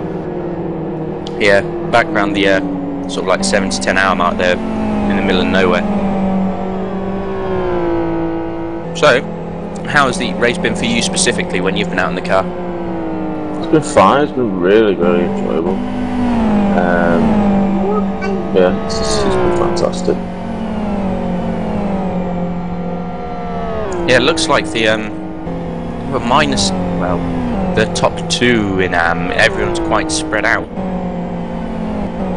Speaker 8: Yeah, back around the sort of like 7 to 10 hour mark there, in the middle of nowhere. So, how has the race been for you specifically when you've been out in the car?
Speaker 9: It's been fine. It's been really, really enjoyable. Yeah, it's been fantastic.
Speaker 8: Yeah, it looks like the the top 2 in everyone's quite spread out.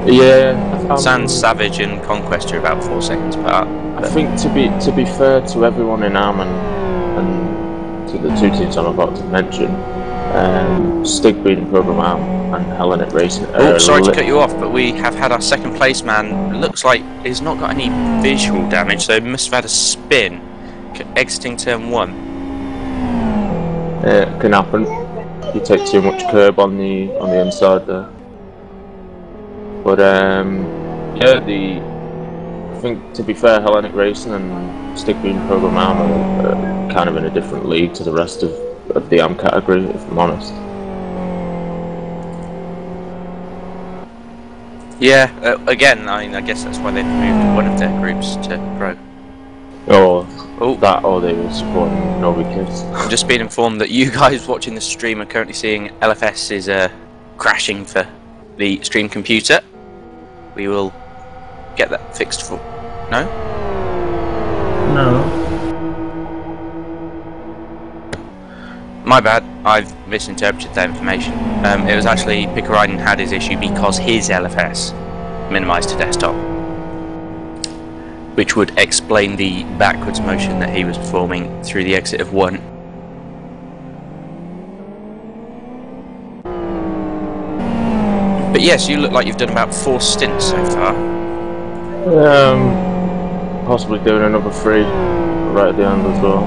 Speaker 9: Yeah,
Speaker 8: Sans, Savage and Conquest are about 4 seconds apart.
Speaker 9: I think to be fair to everyone in AM and to the 2 teams I'm about to mention, Stigbeat and Program AM and Hellenic Racing.
Speaker 8: Oh, sorry to cut you off, but we have had our 2nd place man. It looks like he's not got any visual damage, so he must have had a spin exiting turn 1.
Speaker 9: Yeah, it can happen. You take too much curb on the inside there. But yeah, I think to be fair, Hellenic Racing and Stigbeat and Program AM are kind of in a different league to the rest of the AM category, if I'm honest.
Speaker 8: Yeah, again, I guess that's why they've moved one of their groups to Pro.
Speaker 9: Or that, or they were supporting Novi Kids.
Speaker 8: I'm just being informed that you guys watching the stream are currently seeing LFS is crashing for the stream computer. We will get that fixed for... No?
Speaker 1: No.
Speaker 8: My bad, I've misinterpreted that information. It was actually Pickeraiden had his issue because his LFS minimised to desktop, which would explain the backwards motion that he was performing through the exit of 1. But yes, you look like you've done about 4 stints so far.
Speaker 9: Possibly doing another 3 right at the end as well.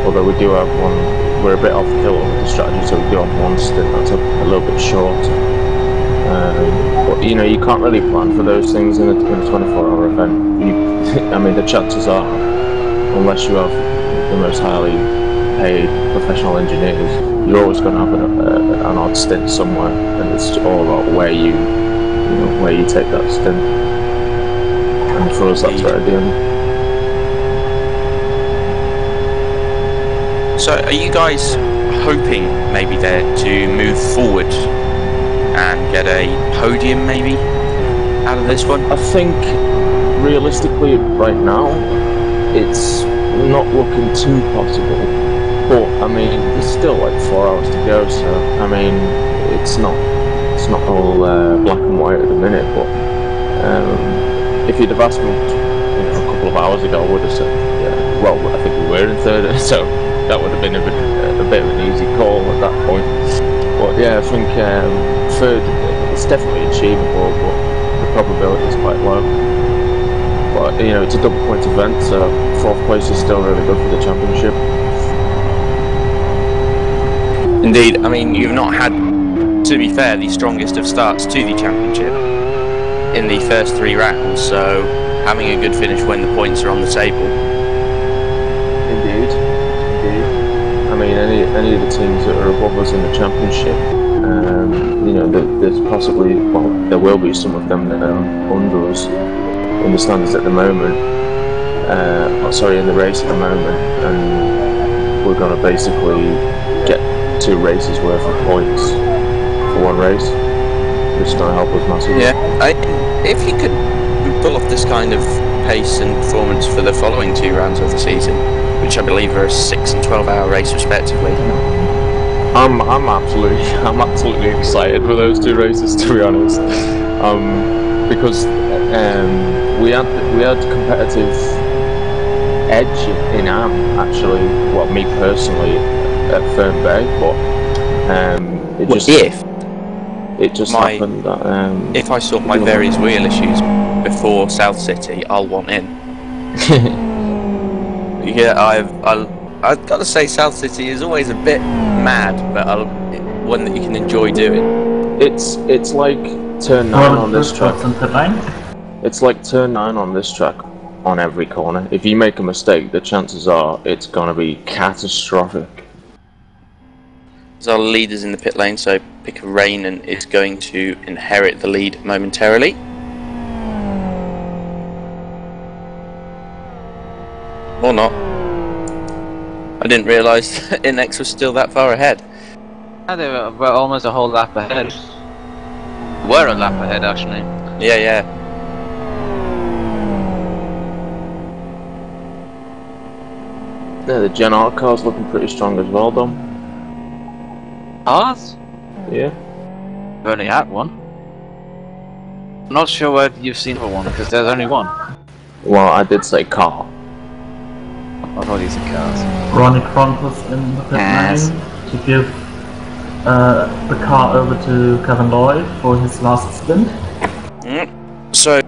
Speaker 9: Although we do have one. We're a bit off kill with the strategy, so we do have one stint that's a little bit short. But you know, you can't really plan for those things in a 24-hour event. I mean, the chances are, unless you have the most highly paid professional engineers, you're always going to have an odd stint somewhere, and it's all about where you take that stint. And for us, that's right at the end.
Speaker 8: So, are you guys hoping maybe there to move forward and get a podium maybe out of this one?
Speaker 9: I think realistically right now it's not looking too possible, but I mean there's still like 4 hours to go, so I mean it's not all black and white at the minute. But if you'd have asked me a couple of hours ago, I would have said yeah, well I think we were in 3rd, so that would have been a bit of an easy call at that point. But yeah, I think 3rd, it's definitely achievable, but the probability is quite low. But you know, it's a double point event, so 4th place is still really good for the championship.
Speaker 8: Indeed, I mean you've not had, to be fair, the strongest of starts to the championship in the first 3 rounds, so having a good finish when the points are on the table.
Speaker 9: I mean, any of the teams that are above us in the championship, you know, there's possibly, well, there will be some of them that are under us in the standings at the moment. In the race at the moment, and we're going to basically get 2 races worth of points for 1 race. Which is going to help us massively.
Speaker 8: Yeah, if you could pull off this kind of pace and performance for the following 2 rounds of the season, which I believe are a 6 and 12-hour race respectively.
Speaker 9: I'm absolutely excited for those 2 races, to be honest. Because we had competitive edge in Am, actually. Well, me personally at Falkenberg, but it just happened that
Speaker 8: if I sort my various wheel issues before South City, I'll want in. Yeah, I've got to say South City is always a bit mad, but one that you can enjoy doing.
Speaker 9: It's like turn 9 on this track. It's like turn 9 on this track on every corner. If you make a mistake, the chances are it's going to be catastrophic.
Speaker 8: There's our leaders in the pit lane, so Rainen is going to inherit the lead momentarily. Or not. I didn't realise NX was still that far ahead.
Speaker 3: Yeah, they were almost a whole lap ahead. We're a lap ahead, actually.
Speaker 8: Yeah.
Speaker 9: Yeah, the Gen R car's looking pretty strong as well, Dom.
Speaker 3: Ours?
Speaker 9: Yeah.
Speaker 3: We've only had one. I'm not sure where you've seen for one, because there's only one.
Speaker 9: Well, I did say car.
Speaker 3: I thought you said cars.
Speaker 1: Ronnie Cronk was in the pit lane to give the car over to Kevin Lloyd for his last stint.
Speaker 8: So,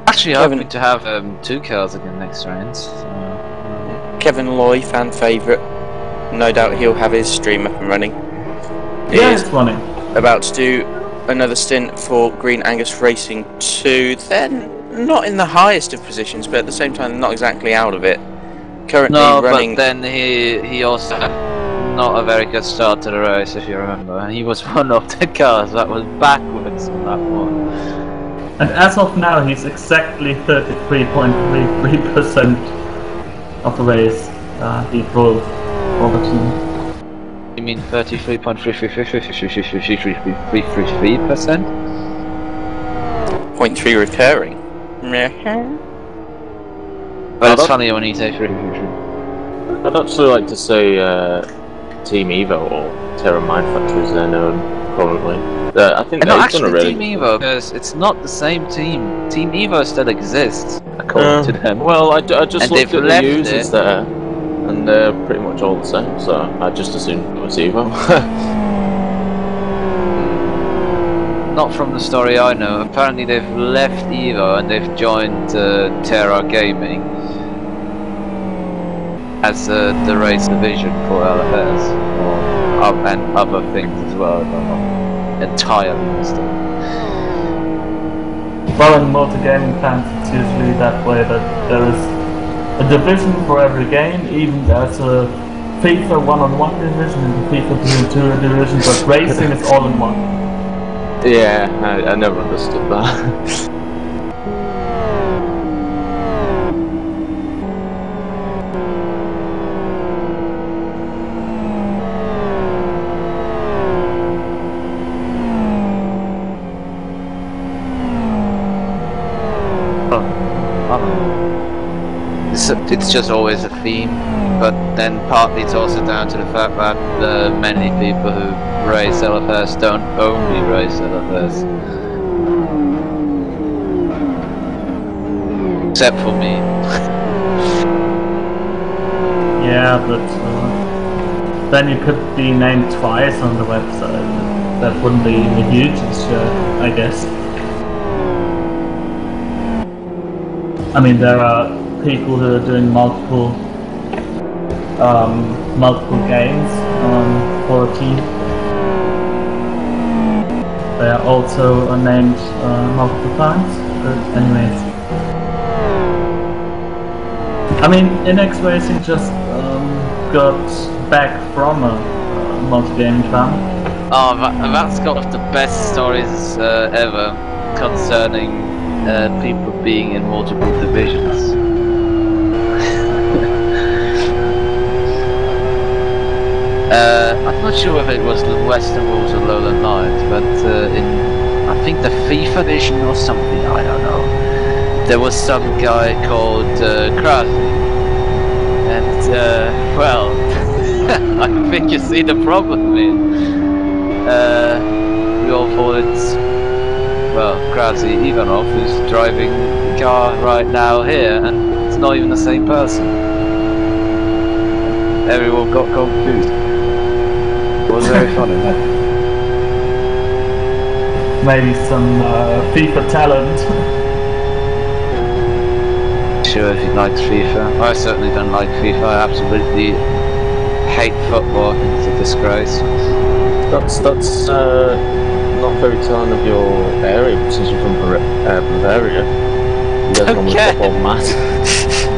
Speaker 3: actually, I'm hoping to have 2 cars again next round. So.
Speaker 8: Kevin Lloyd, fan favourite. No doubt he'll have his stream up and running.
Speaker 1: Yeah, it's running.
Speaker 8: About to do another stint for Green Angus Racing 2. Then not in the highest of positions, but at the same time not exactly out of it. Currently running.
Speaker 3: But then he also had not a very good start to the race, if you remember. He was one of the cars that was backwards on that one.
Speaker 1: And as of now, he's exactly 33.33% of the race he drove for the team.
Speaker 3: You mean 33.33%?
Speaker 8: 0.3 recurring.
Speaker 3: But it's funny when you say 3.
Speaker 9: I'd actually like to say Team Evo, or Terra Mind Factory as they're known currently. I think they've done a really...
Speaker 3: Team Evo, because it's not the same team. Team Evo still exists, according to them.
Speaker 9: Well, I just looked at the users there, and they're pretty much all the same, so I just assumed it was Evo.
Speaker 3: Not from the story I know. Apparently they've left Evo and they've joined Terra Gaming as the race division for LFS, and other things as well, if I'm not entirely mistaken.
Speaker 1: Well, in multi-gaming fans, it's usually that way, that there is a division for every game. Even there's a FIFA 1-on-1 division and a FIFA 2-on-2 division, but racing is all in one.
Speaker 9: Yeah, I never understood that.
Speaker 3: It's just always a theme, but then partly it's also down to the fact that many people who race LFS don't only race LFS. Except for me.
Speaker 1: Yeah, but then you could be named twice on the website. That wouldn't be a huge issue, I guess. I mean, there are people who are doing multiple games for a team. They are also named multiple times, but anyways. I mean, NX Racing just got back from a multi-game camp.
Speaker 3: Oh, that's got the best stories ever concerning people being in multiple divisions. I'm not sure if it was the Western rules or Lowland Lines, but in I think the FIFA edition or something, I don't know. There was some guy called Krasi, and well, I think you see the problem in. We all thought it's, well, Krasi Ivanov is driving the car right now here, and it's not even the same person. Everyone got confused. It was very funny.
Speaker 1: Maybe some FIFA talent.
Speaker 3: Sure, if you like FIFA. I certainly don't like FIFA. I absolutely hate football. It's a disgrace.
Speaker 9: That's not very telling of your area, since you're from Bavaria. You guys normally football mad.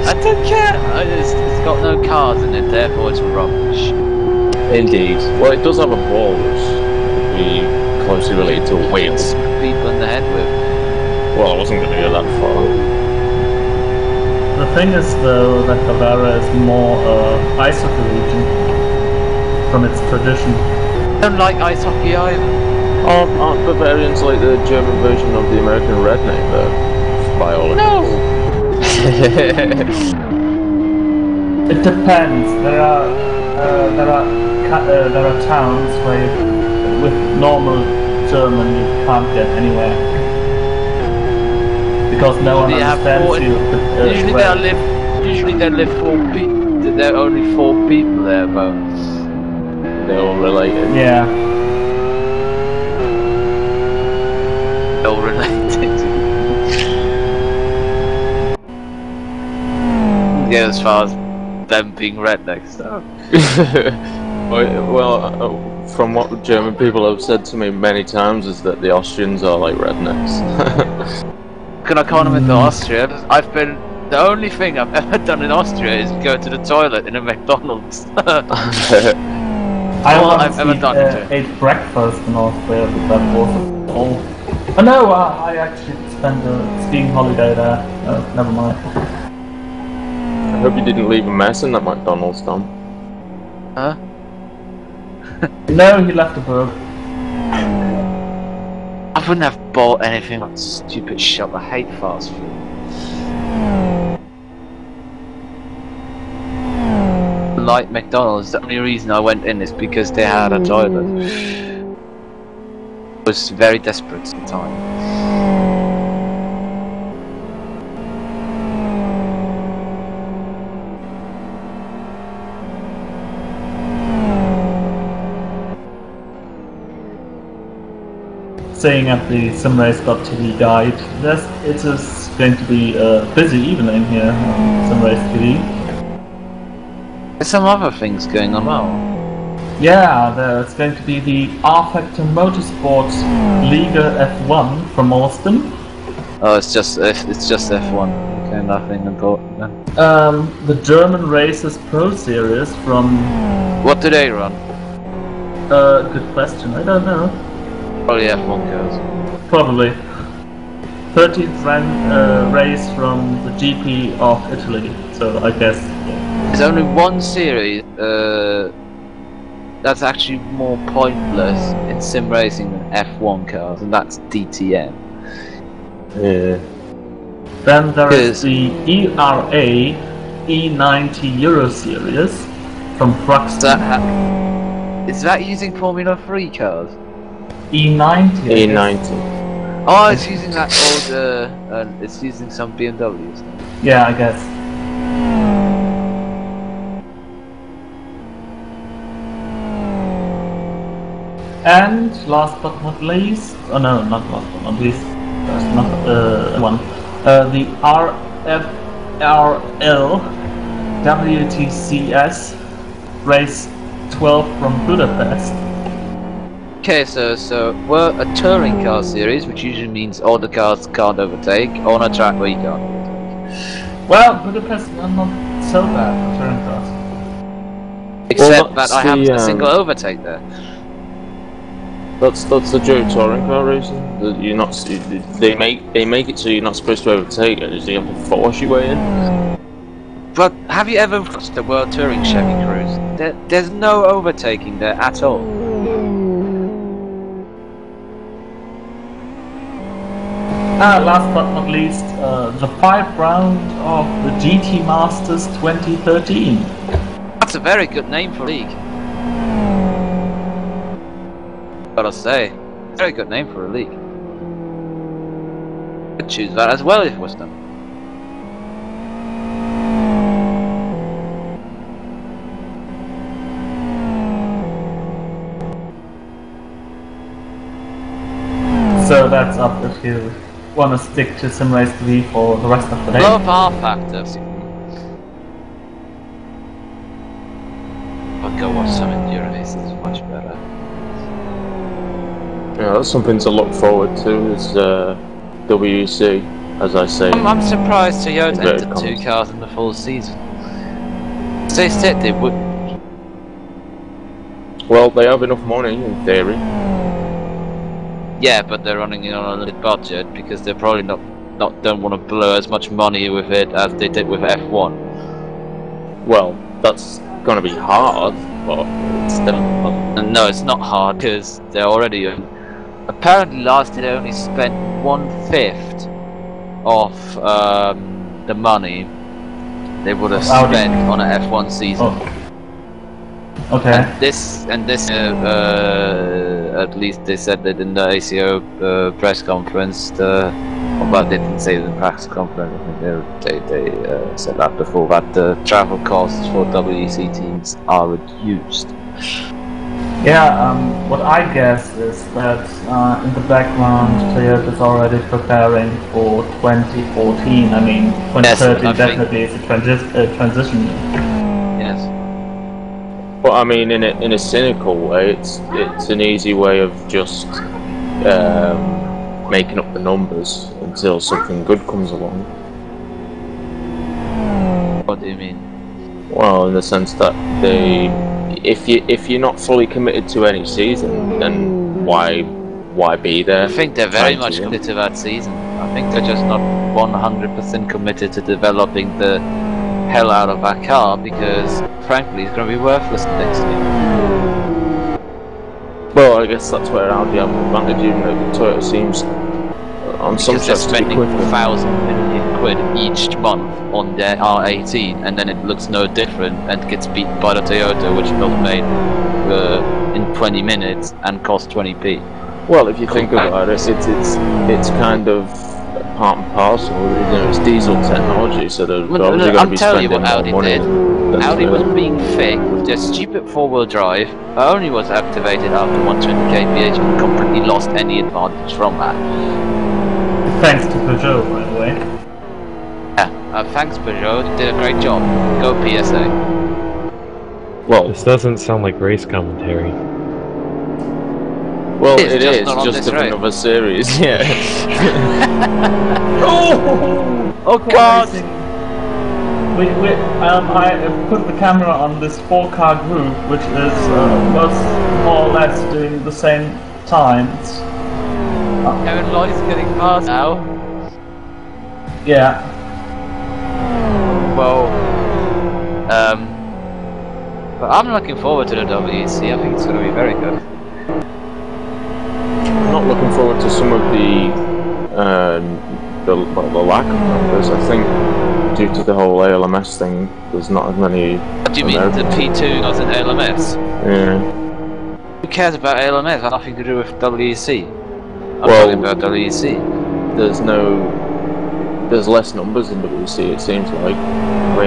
Speaker 3: I don't care. It's got no cars in it, therefore it's rubbish.
Speaker 9: Indeed. Well, it does have a ball, which would be closely related to wheels.
Speaker 3: People in the head with.
Speaker 9: Well, I wasn't going to go that far.
Speaker 1: The thing is, though, that Bavaria is more ice hockey region from its tradition.
Speaker 3: I don't like ice hockey either.
Speaker 9: Aren't Bavarians like the German version of the American redneck, though? By all accounts.
Speaker 1: It depends. There are towns where with normal German you can't get anywhere because no one understands you.
Speaker 3: Usually there live 4 people. There are only 4 people there, but
Speaker 9: they're all related.
Speaker 1: Yeah.
Speaker 3: They're all related. Yeah, as far as them being rednecks, though.
Speaker 9: Well, from what German people have said to me many times is that the Austrians are like rednecks.
Speaker 3: Can I compliment Austria? The only thing I've ever done in Austria is go to the toilet in a McDonald's.
Speaker 1: I've ever ate breakfast in Austria, but that wasn't all. Oh no, I actually spent a skiing holiday there. Never mind.
Speaker 9: I hope you didn't leave a mess in that McDonald's, Tom.
Speaker 3: Huh?
Speaker 1: No, he left a burger.
Speaker 3: I wouldn't have bought anything like stupid shit. I hate fast food. Like McDonald's, the only reason I went in is because they had a toilet. I was very desperate at the time.
Speaker 1: Saying at the simrace.tv guide, it is going to be a busy evening here on Simrace TV.
Speaker 3: There's some other things going on now.
Speaker 1: Yeah, there's going to be the R-Factor Motorsports Liga F1 from Austin.
Speaker 3: Oh, it's just F1. Okay, nothing important then.
Speaker 1: The German Races Pro Series from...
Speaker 3: What do they run?
Speaker 1: Good question, I don't know.
Speaker 3: Probably F1 cars.
Speaker 1: Probably. 13th race from the GP of Italy, so I guess... Yeah.
Speaker 3: There's only one series that's actually more pointless in sim racing than F1 cars, and that's DTM.
Speaker 9: Yeah.
Speaker 1: Then there is the ERA E90 Euro Series from Thruxton.
Speaker 3: Is that using Formula 3 cars?
Speaker 1: E90.
Speaker 9: E90.
Speaker 3: Oh, it's using that old. It's using some BMWs.
Speaker 1: Yeah, I guess. And last but not least, oh no, not last but not least, there's not one. The RFRL WTCS race 12 from Budapest.
Speaker 3: Okay, so we're a touring car series, which usually means all the cars can't overtake on a track where you can't overtake.
Speaker 1: Well, Budapest are not so bad for touring cars.
Speaker 3: Except that I haven't a single overtake there.
Speaker 9: That's the Joe touring car racing. That you're not. They make it so you're not supposed to overtake it. So you have to force your way in.
Speaker 3: But have you ever watched the World Touring Chevy Cruise? There's no overtaking there at all.
Speaker 1: Last but not least, the 5th round of the GT Masters 2013.
Speaker 3: That's a very good name for a league. Gotta say, very good name for a league. I'd choose that as well if it was done.
Speaker 1: So that's up if you want to stick to SimRace 3 for the rest of the day.
Speaker 3: Low power factors. But go watch some enduro races, it's much better.
Speaker 9: Yeah, that's something to look forward to. Is WEC, as I say.
Speaker 3: I'm surprised Toyota entered 2 cars in the full season. They said they wouldn't.
Speaker 9: Well, they have enough money in theory.
Speaker 3: Yeah, but they're running it on a limited budget because they're probably don't want to blow as much money with it as they did with F1.
Speaker 9: Well, that's gonna be hard, but it's still.
Speaker 3: No, it's not hard because they're already. Apparently, last year they only spent 1/5 of the money they would have spent on an F1 season.
Speaker 1: Oh. Okay.
Speaker 3: And this, at least they said that in the ACO press conference. Well, they didn't say it in the press conference. I think they said that before. That the travel costs for WEC teams are reduced.
Speaker 1: Yeah. What I guess is that in the background, Toyota's already preparing for 2014. I mean, 2013
Speaker 3: yes,
Speaker 1: definitely is a transition.
Speaker 3: Yes.
Speaker 9: But I mean, in a cynical way, it's an easy way of just making up the numbers until something good comes along.
Speaker 3: What do you mean?
Speaker 9: Well, in the sense that if you're not fully committed to any season, then why be there?
Speaker 3: I think they're very much committed to that season. I think they're just not 100% committed to developing the hell out of that car because, frankly, it's going to be worthless next year.
Speaker 9: Well, I guess that's where Audi have an advantage, even though Toyota seems on some
Speaker 3: tracks to be spending 1,000 million quid each month on their R18, and then it looks no different and gets beaten by the Toyota, which built made in 20 minutes and cost 20p.
Speaker 9: Well, if you think about it, it's kind of part and parcel. You know, it's diesel technology, so they're obviously going to be spending more money.
Speaker 3: I'll tell you what Audi did. Audi was being fake with their stupid 4-wheel drive. Only was activated after 120 kph and completely lost any advantage from that.
Speaker 1: Thanks to Peugeot, by the way.
Speaker 3: Yeah, thanks Peugeot, you did a great job. Go PSA.
Speaker 6: Well, this doesn't sound like race commentary.
Speaker 9: Well, it is just of another series, yeah.
Speaker 1: Oh God! I put the camera on this 4-car group, which is was more or less doing the same times.
Speaker 3: Kevin Lloyd's getting past now.
Speaker 1: Yeah.
Speaker 3: Well, but I'm looking forward to the WEC. I think it's going to be very good.
Speaker 9: I'm not looking forward to some of the lack of numbers. I think due to the whole ALMS thing, there's not as many.
Speaker 3: What do you mean the P2 doesn't ALMS?
Speaker 9: Yeah.
Speaker 3: Who cares about ALMS? It has nothing to do with WEC. I'm talking about WEC.
Speaker 9: There's less numbers in WEC, it seems like. I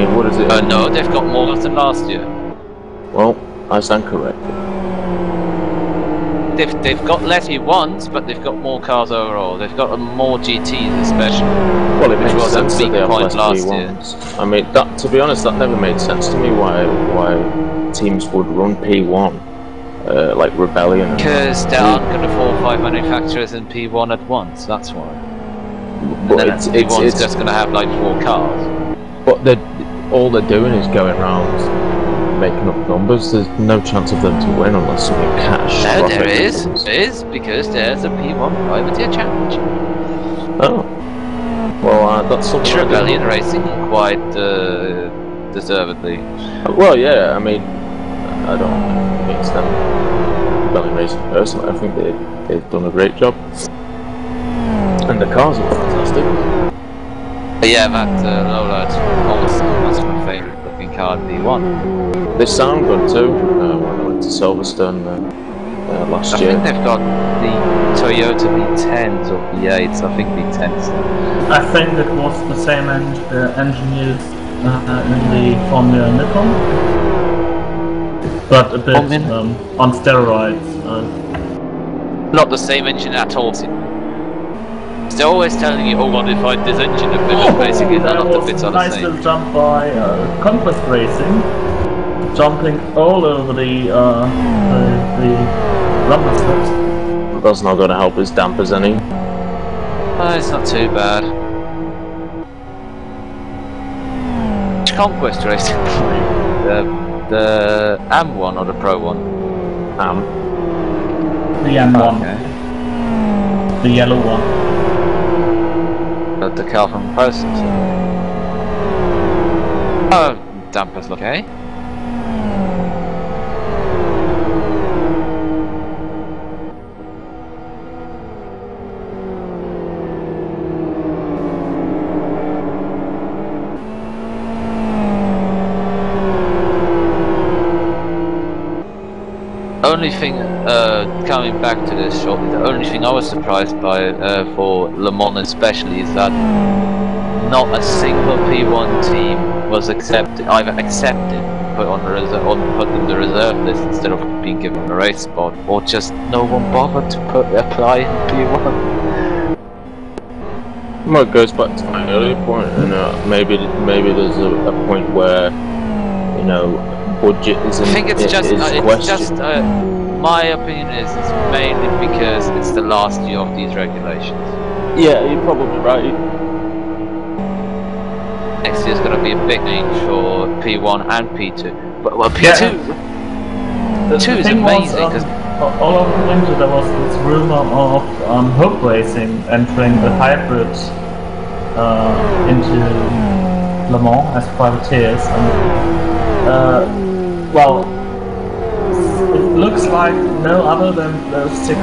Speaker 9: mean, what is it?
Speaker 3: No, they've got more than last year.
Speaker 9: Well, I stand corrected.
Speaker 3: They've got less P1s, but they've got more cars overall. They've got more GTs especially.
Speaker 9: Well, it makes
Speaker 3: was
Speaker 9: sense
Speaker 3: a big
Speaker 9: that they have
Speaker 3: point
Speaker 9: less
Speaker 3: last
Speaker 9: P1s. I mean, that, to be honest, that never made sense to me. Why teams would run P1, like Rebellion?
Speaker 3: Because there aren't going to 4 or 5 manufacturers in P1 at once. That's why.
Speaker 9: But
Speaker 3: it's just going to have like 4 cars.
Speaker 9: But all they're doing is going around making up numbers. There's no chance of them to win unless something cash.
Speaker 3: No, there is. There is, because there's a P1 Privateer Championship.
Speaker 9: Oh. Well, that's something.
Speaker 3: Rebellion Racing, quite deservedly.
Speaker 9: Well, yeah, I mean, I don't know against them. Rebellion Racing personally, I think they've done a great job. And the cars are fantastic.
Speaker 3: But yeah, that lowlight almost my favourite looking car in P1.
Speaker 9: They sound good too. When I went to Silverstone last year.
Speaker 3: I think they've got the Toyota V10s or V8s. I think V10s.
Speaker 1: I think it was the same engine used in the Formula Nippon, but a bit on steroids.
Speaker 3: Not the same engine at all. They're always telling you, oh, modified this engine a bit, and basically none of the bits are the same.
Speaker 1: Nice little jump by Conquest Racing, jumping all over the rumble strips.
Speaker 9: That's not going to help his dampers any.
Speaker 3: It's not too bad. Which Conquest Racing? The AM one or the Pro one?
Speaker 9: AM.
Speaker 1: The M1.
Speaker 3: Okay.
Speaker 1: The yellow one.
Speaker 3: The car from Process. Oh, dampers look okay. Only thing, coming back to this shortly, the only thing I was surprised by for Le Mans especially is that not a single P1 team was either accepted, put on the reserve list instead of being given a race spot, or just no one bothered to apply in P1.
Speaker 9: Well, it goes back to my earlier point, maybe there's a point where, budget isn't.
Speaker 3: I think it's just my opinion is it's mainly because it's the last year of these regulations.
Speaker 9: Yeah, you're probably right.
Speaker 3: Next year's going to be a big change for P1 and P2. But P2 2 is amazing because
Speaker 1: all over the winter there was this rumor of Hope Racing entering the hybrid into Le Mans as privateers. Well, it looks like no other than those 6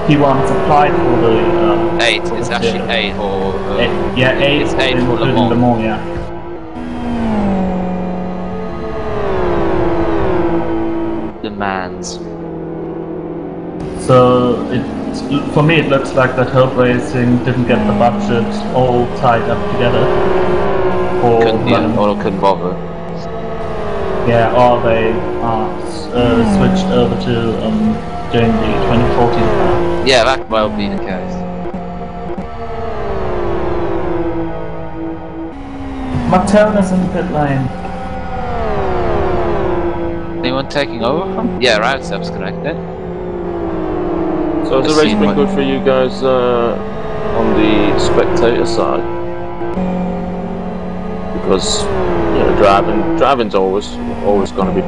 Speaker 1: P1s applied for the
Speaker 3: 8. It's actually 8 or
Speaker 1: 8.
Speaker 3: It's 8 for Le Mans.
Speaker 1: Yeah.
Speaker 3: Demands.
Speaker 1: So for me it looks like that Hope Racing didn't get the budget all tied up together.
Speaker 3: Or couldn't bother.
Speaker 1: Yeah, or they switched over to doing the 2014 car.
Speaker 3: Yeah, that will be the case.
Speaker 1: McTernan is in the pit lane.
Speaker 3: Anyone taking over from? Yeah, Roundstep's connected.
Speaker 9: So has the race been good for you guys on the spectator side? Because driving's always going to be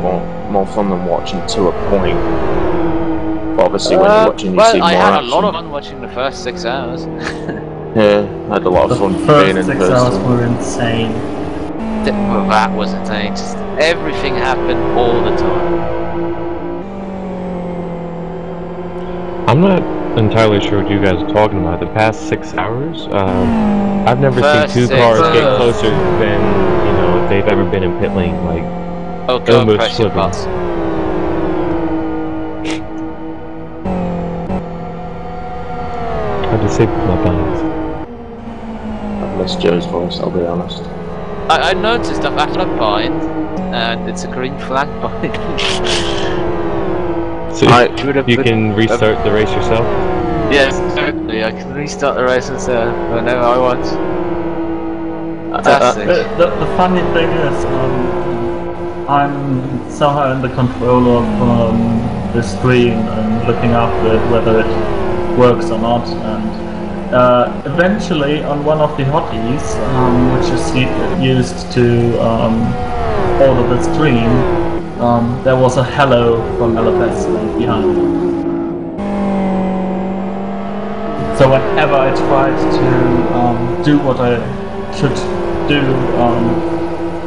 Speaker 9: more fun than watching to a point. But obviously, when you're watching, you see more
Speaker 3: I had
Speaker 9: action.
Speaker 3: a lot of fun watching the first 6 hours.
Speaker 9: Yeah, I had a lot of fun being in person.
Speaker 1: The first 6 hours were insane.
Speaker 3: That was insane. Just everything happened all the time.
Speaker 6: I'm not entirely sure what you guys are talking about. The past 6 hours, I've never seen 2 cars get closer than if they've ever been in pit lane. Like,
Speaker 3: oh, go and press your butts.
Speaker 6: I disabled my buttons.
Speaker 9: I've missed Joe's voice, I'll be honest.
Speaker 3: I noticed I've actually a bind, and it's a green flag bind.
Speaker 6: So you can restart the race yourself?
Speaker 3: Yes, certainly. I can restart the race whenever I want. Fantastic.
Speaker 1: The funny thing is, I'm somehow in the control of the screen and looking after it, whether it works or not. And eventually, on one of the hotkeys, which is used to order the stream, there was a hello from LFS right behind. So whenever I tried to do what I should do,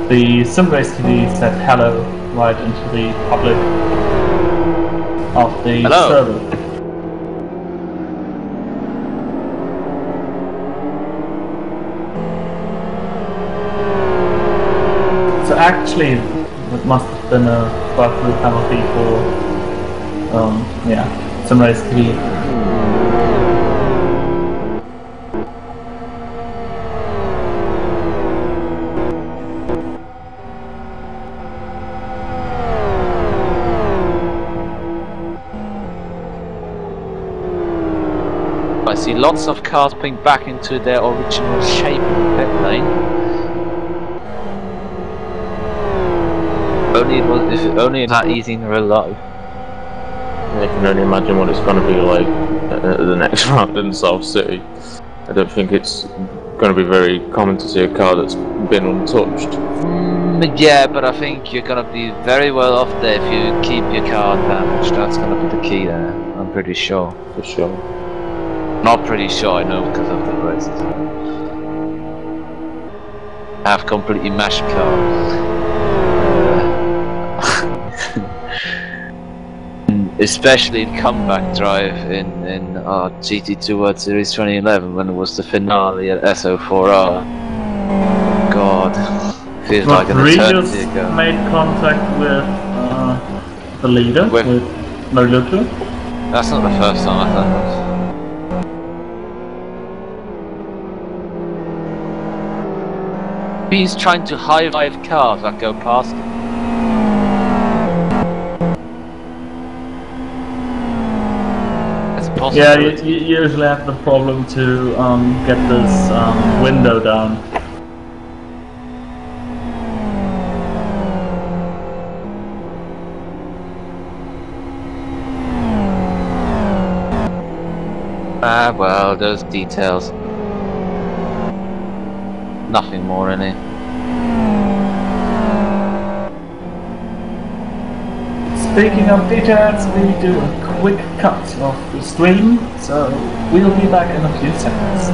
Speaker 1: the SimRace TV said hello right into the public of the server. So actually, it must have been a fly-through penalty for, yeah, SimRace TV.
Speaker 3: I see lots of cars putting back into their original shape in the pit lane. If only that easy in real life.
Speaker 9: I can only imagine what it's going to be like at the next round in South City. I don't think it's going to be very common to see a car that's been untouched.
Speaker 3: Yeah, but I think you're going to be very well off there if you keep your car damaged. That's going to be the key there, I'm pretty sure.
Speaker 9: For sure.
Speaker 3: Not pretty sure, I know because of the races. I have completely mashed cars. Especially in comeback drive in GT2 World Series 2011 when it was the finale at SO4R. God, feels like an eternity ago.
Speaker 1: Made contact with the leader, with Maluku.
Speaker 3: That's not the first time I thought it was. He's trying to high-five cars that go past him.
Speaker 1: Yeah, you usually have the problem to get this window down.
Speaker 3: Ah, well, those details. Nothing more in it.
Speaker 1: Speaking of details, we do a quick cut of the stream, so we'll be back in a few seconds.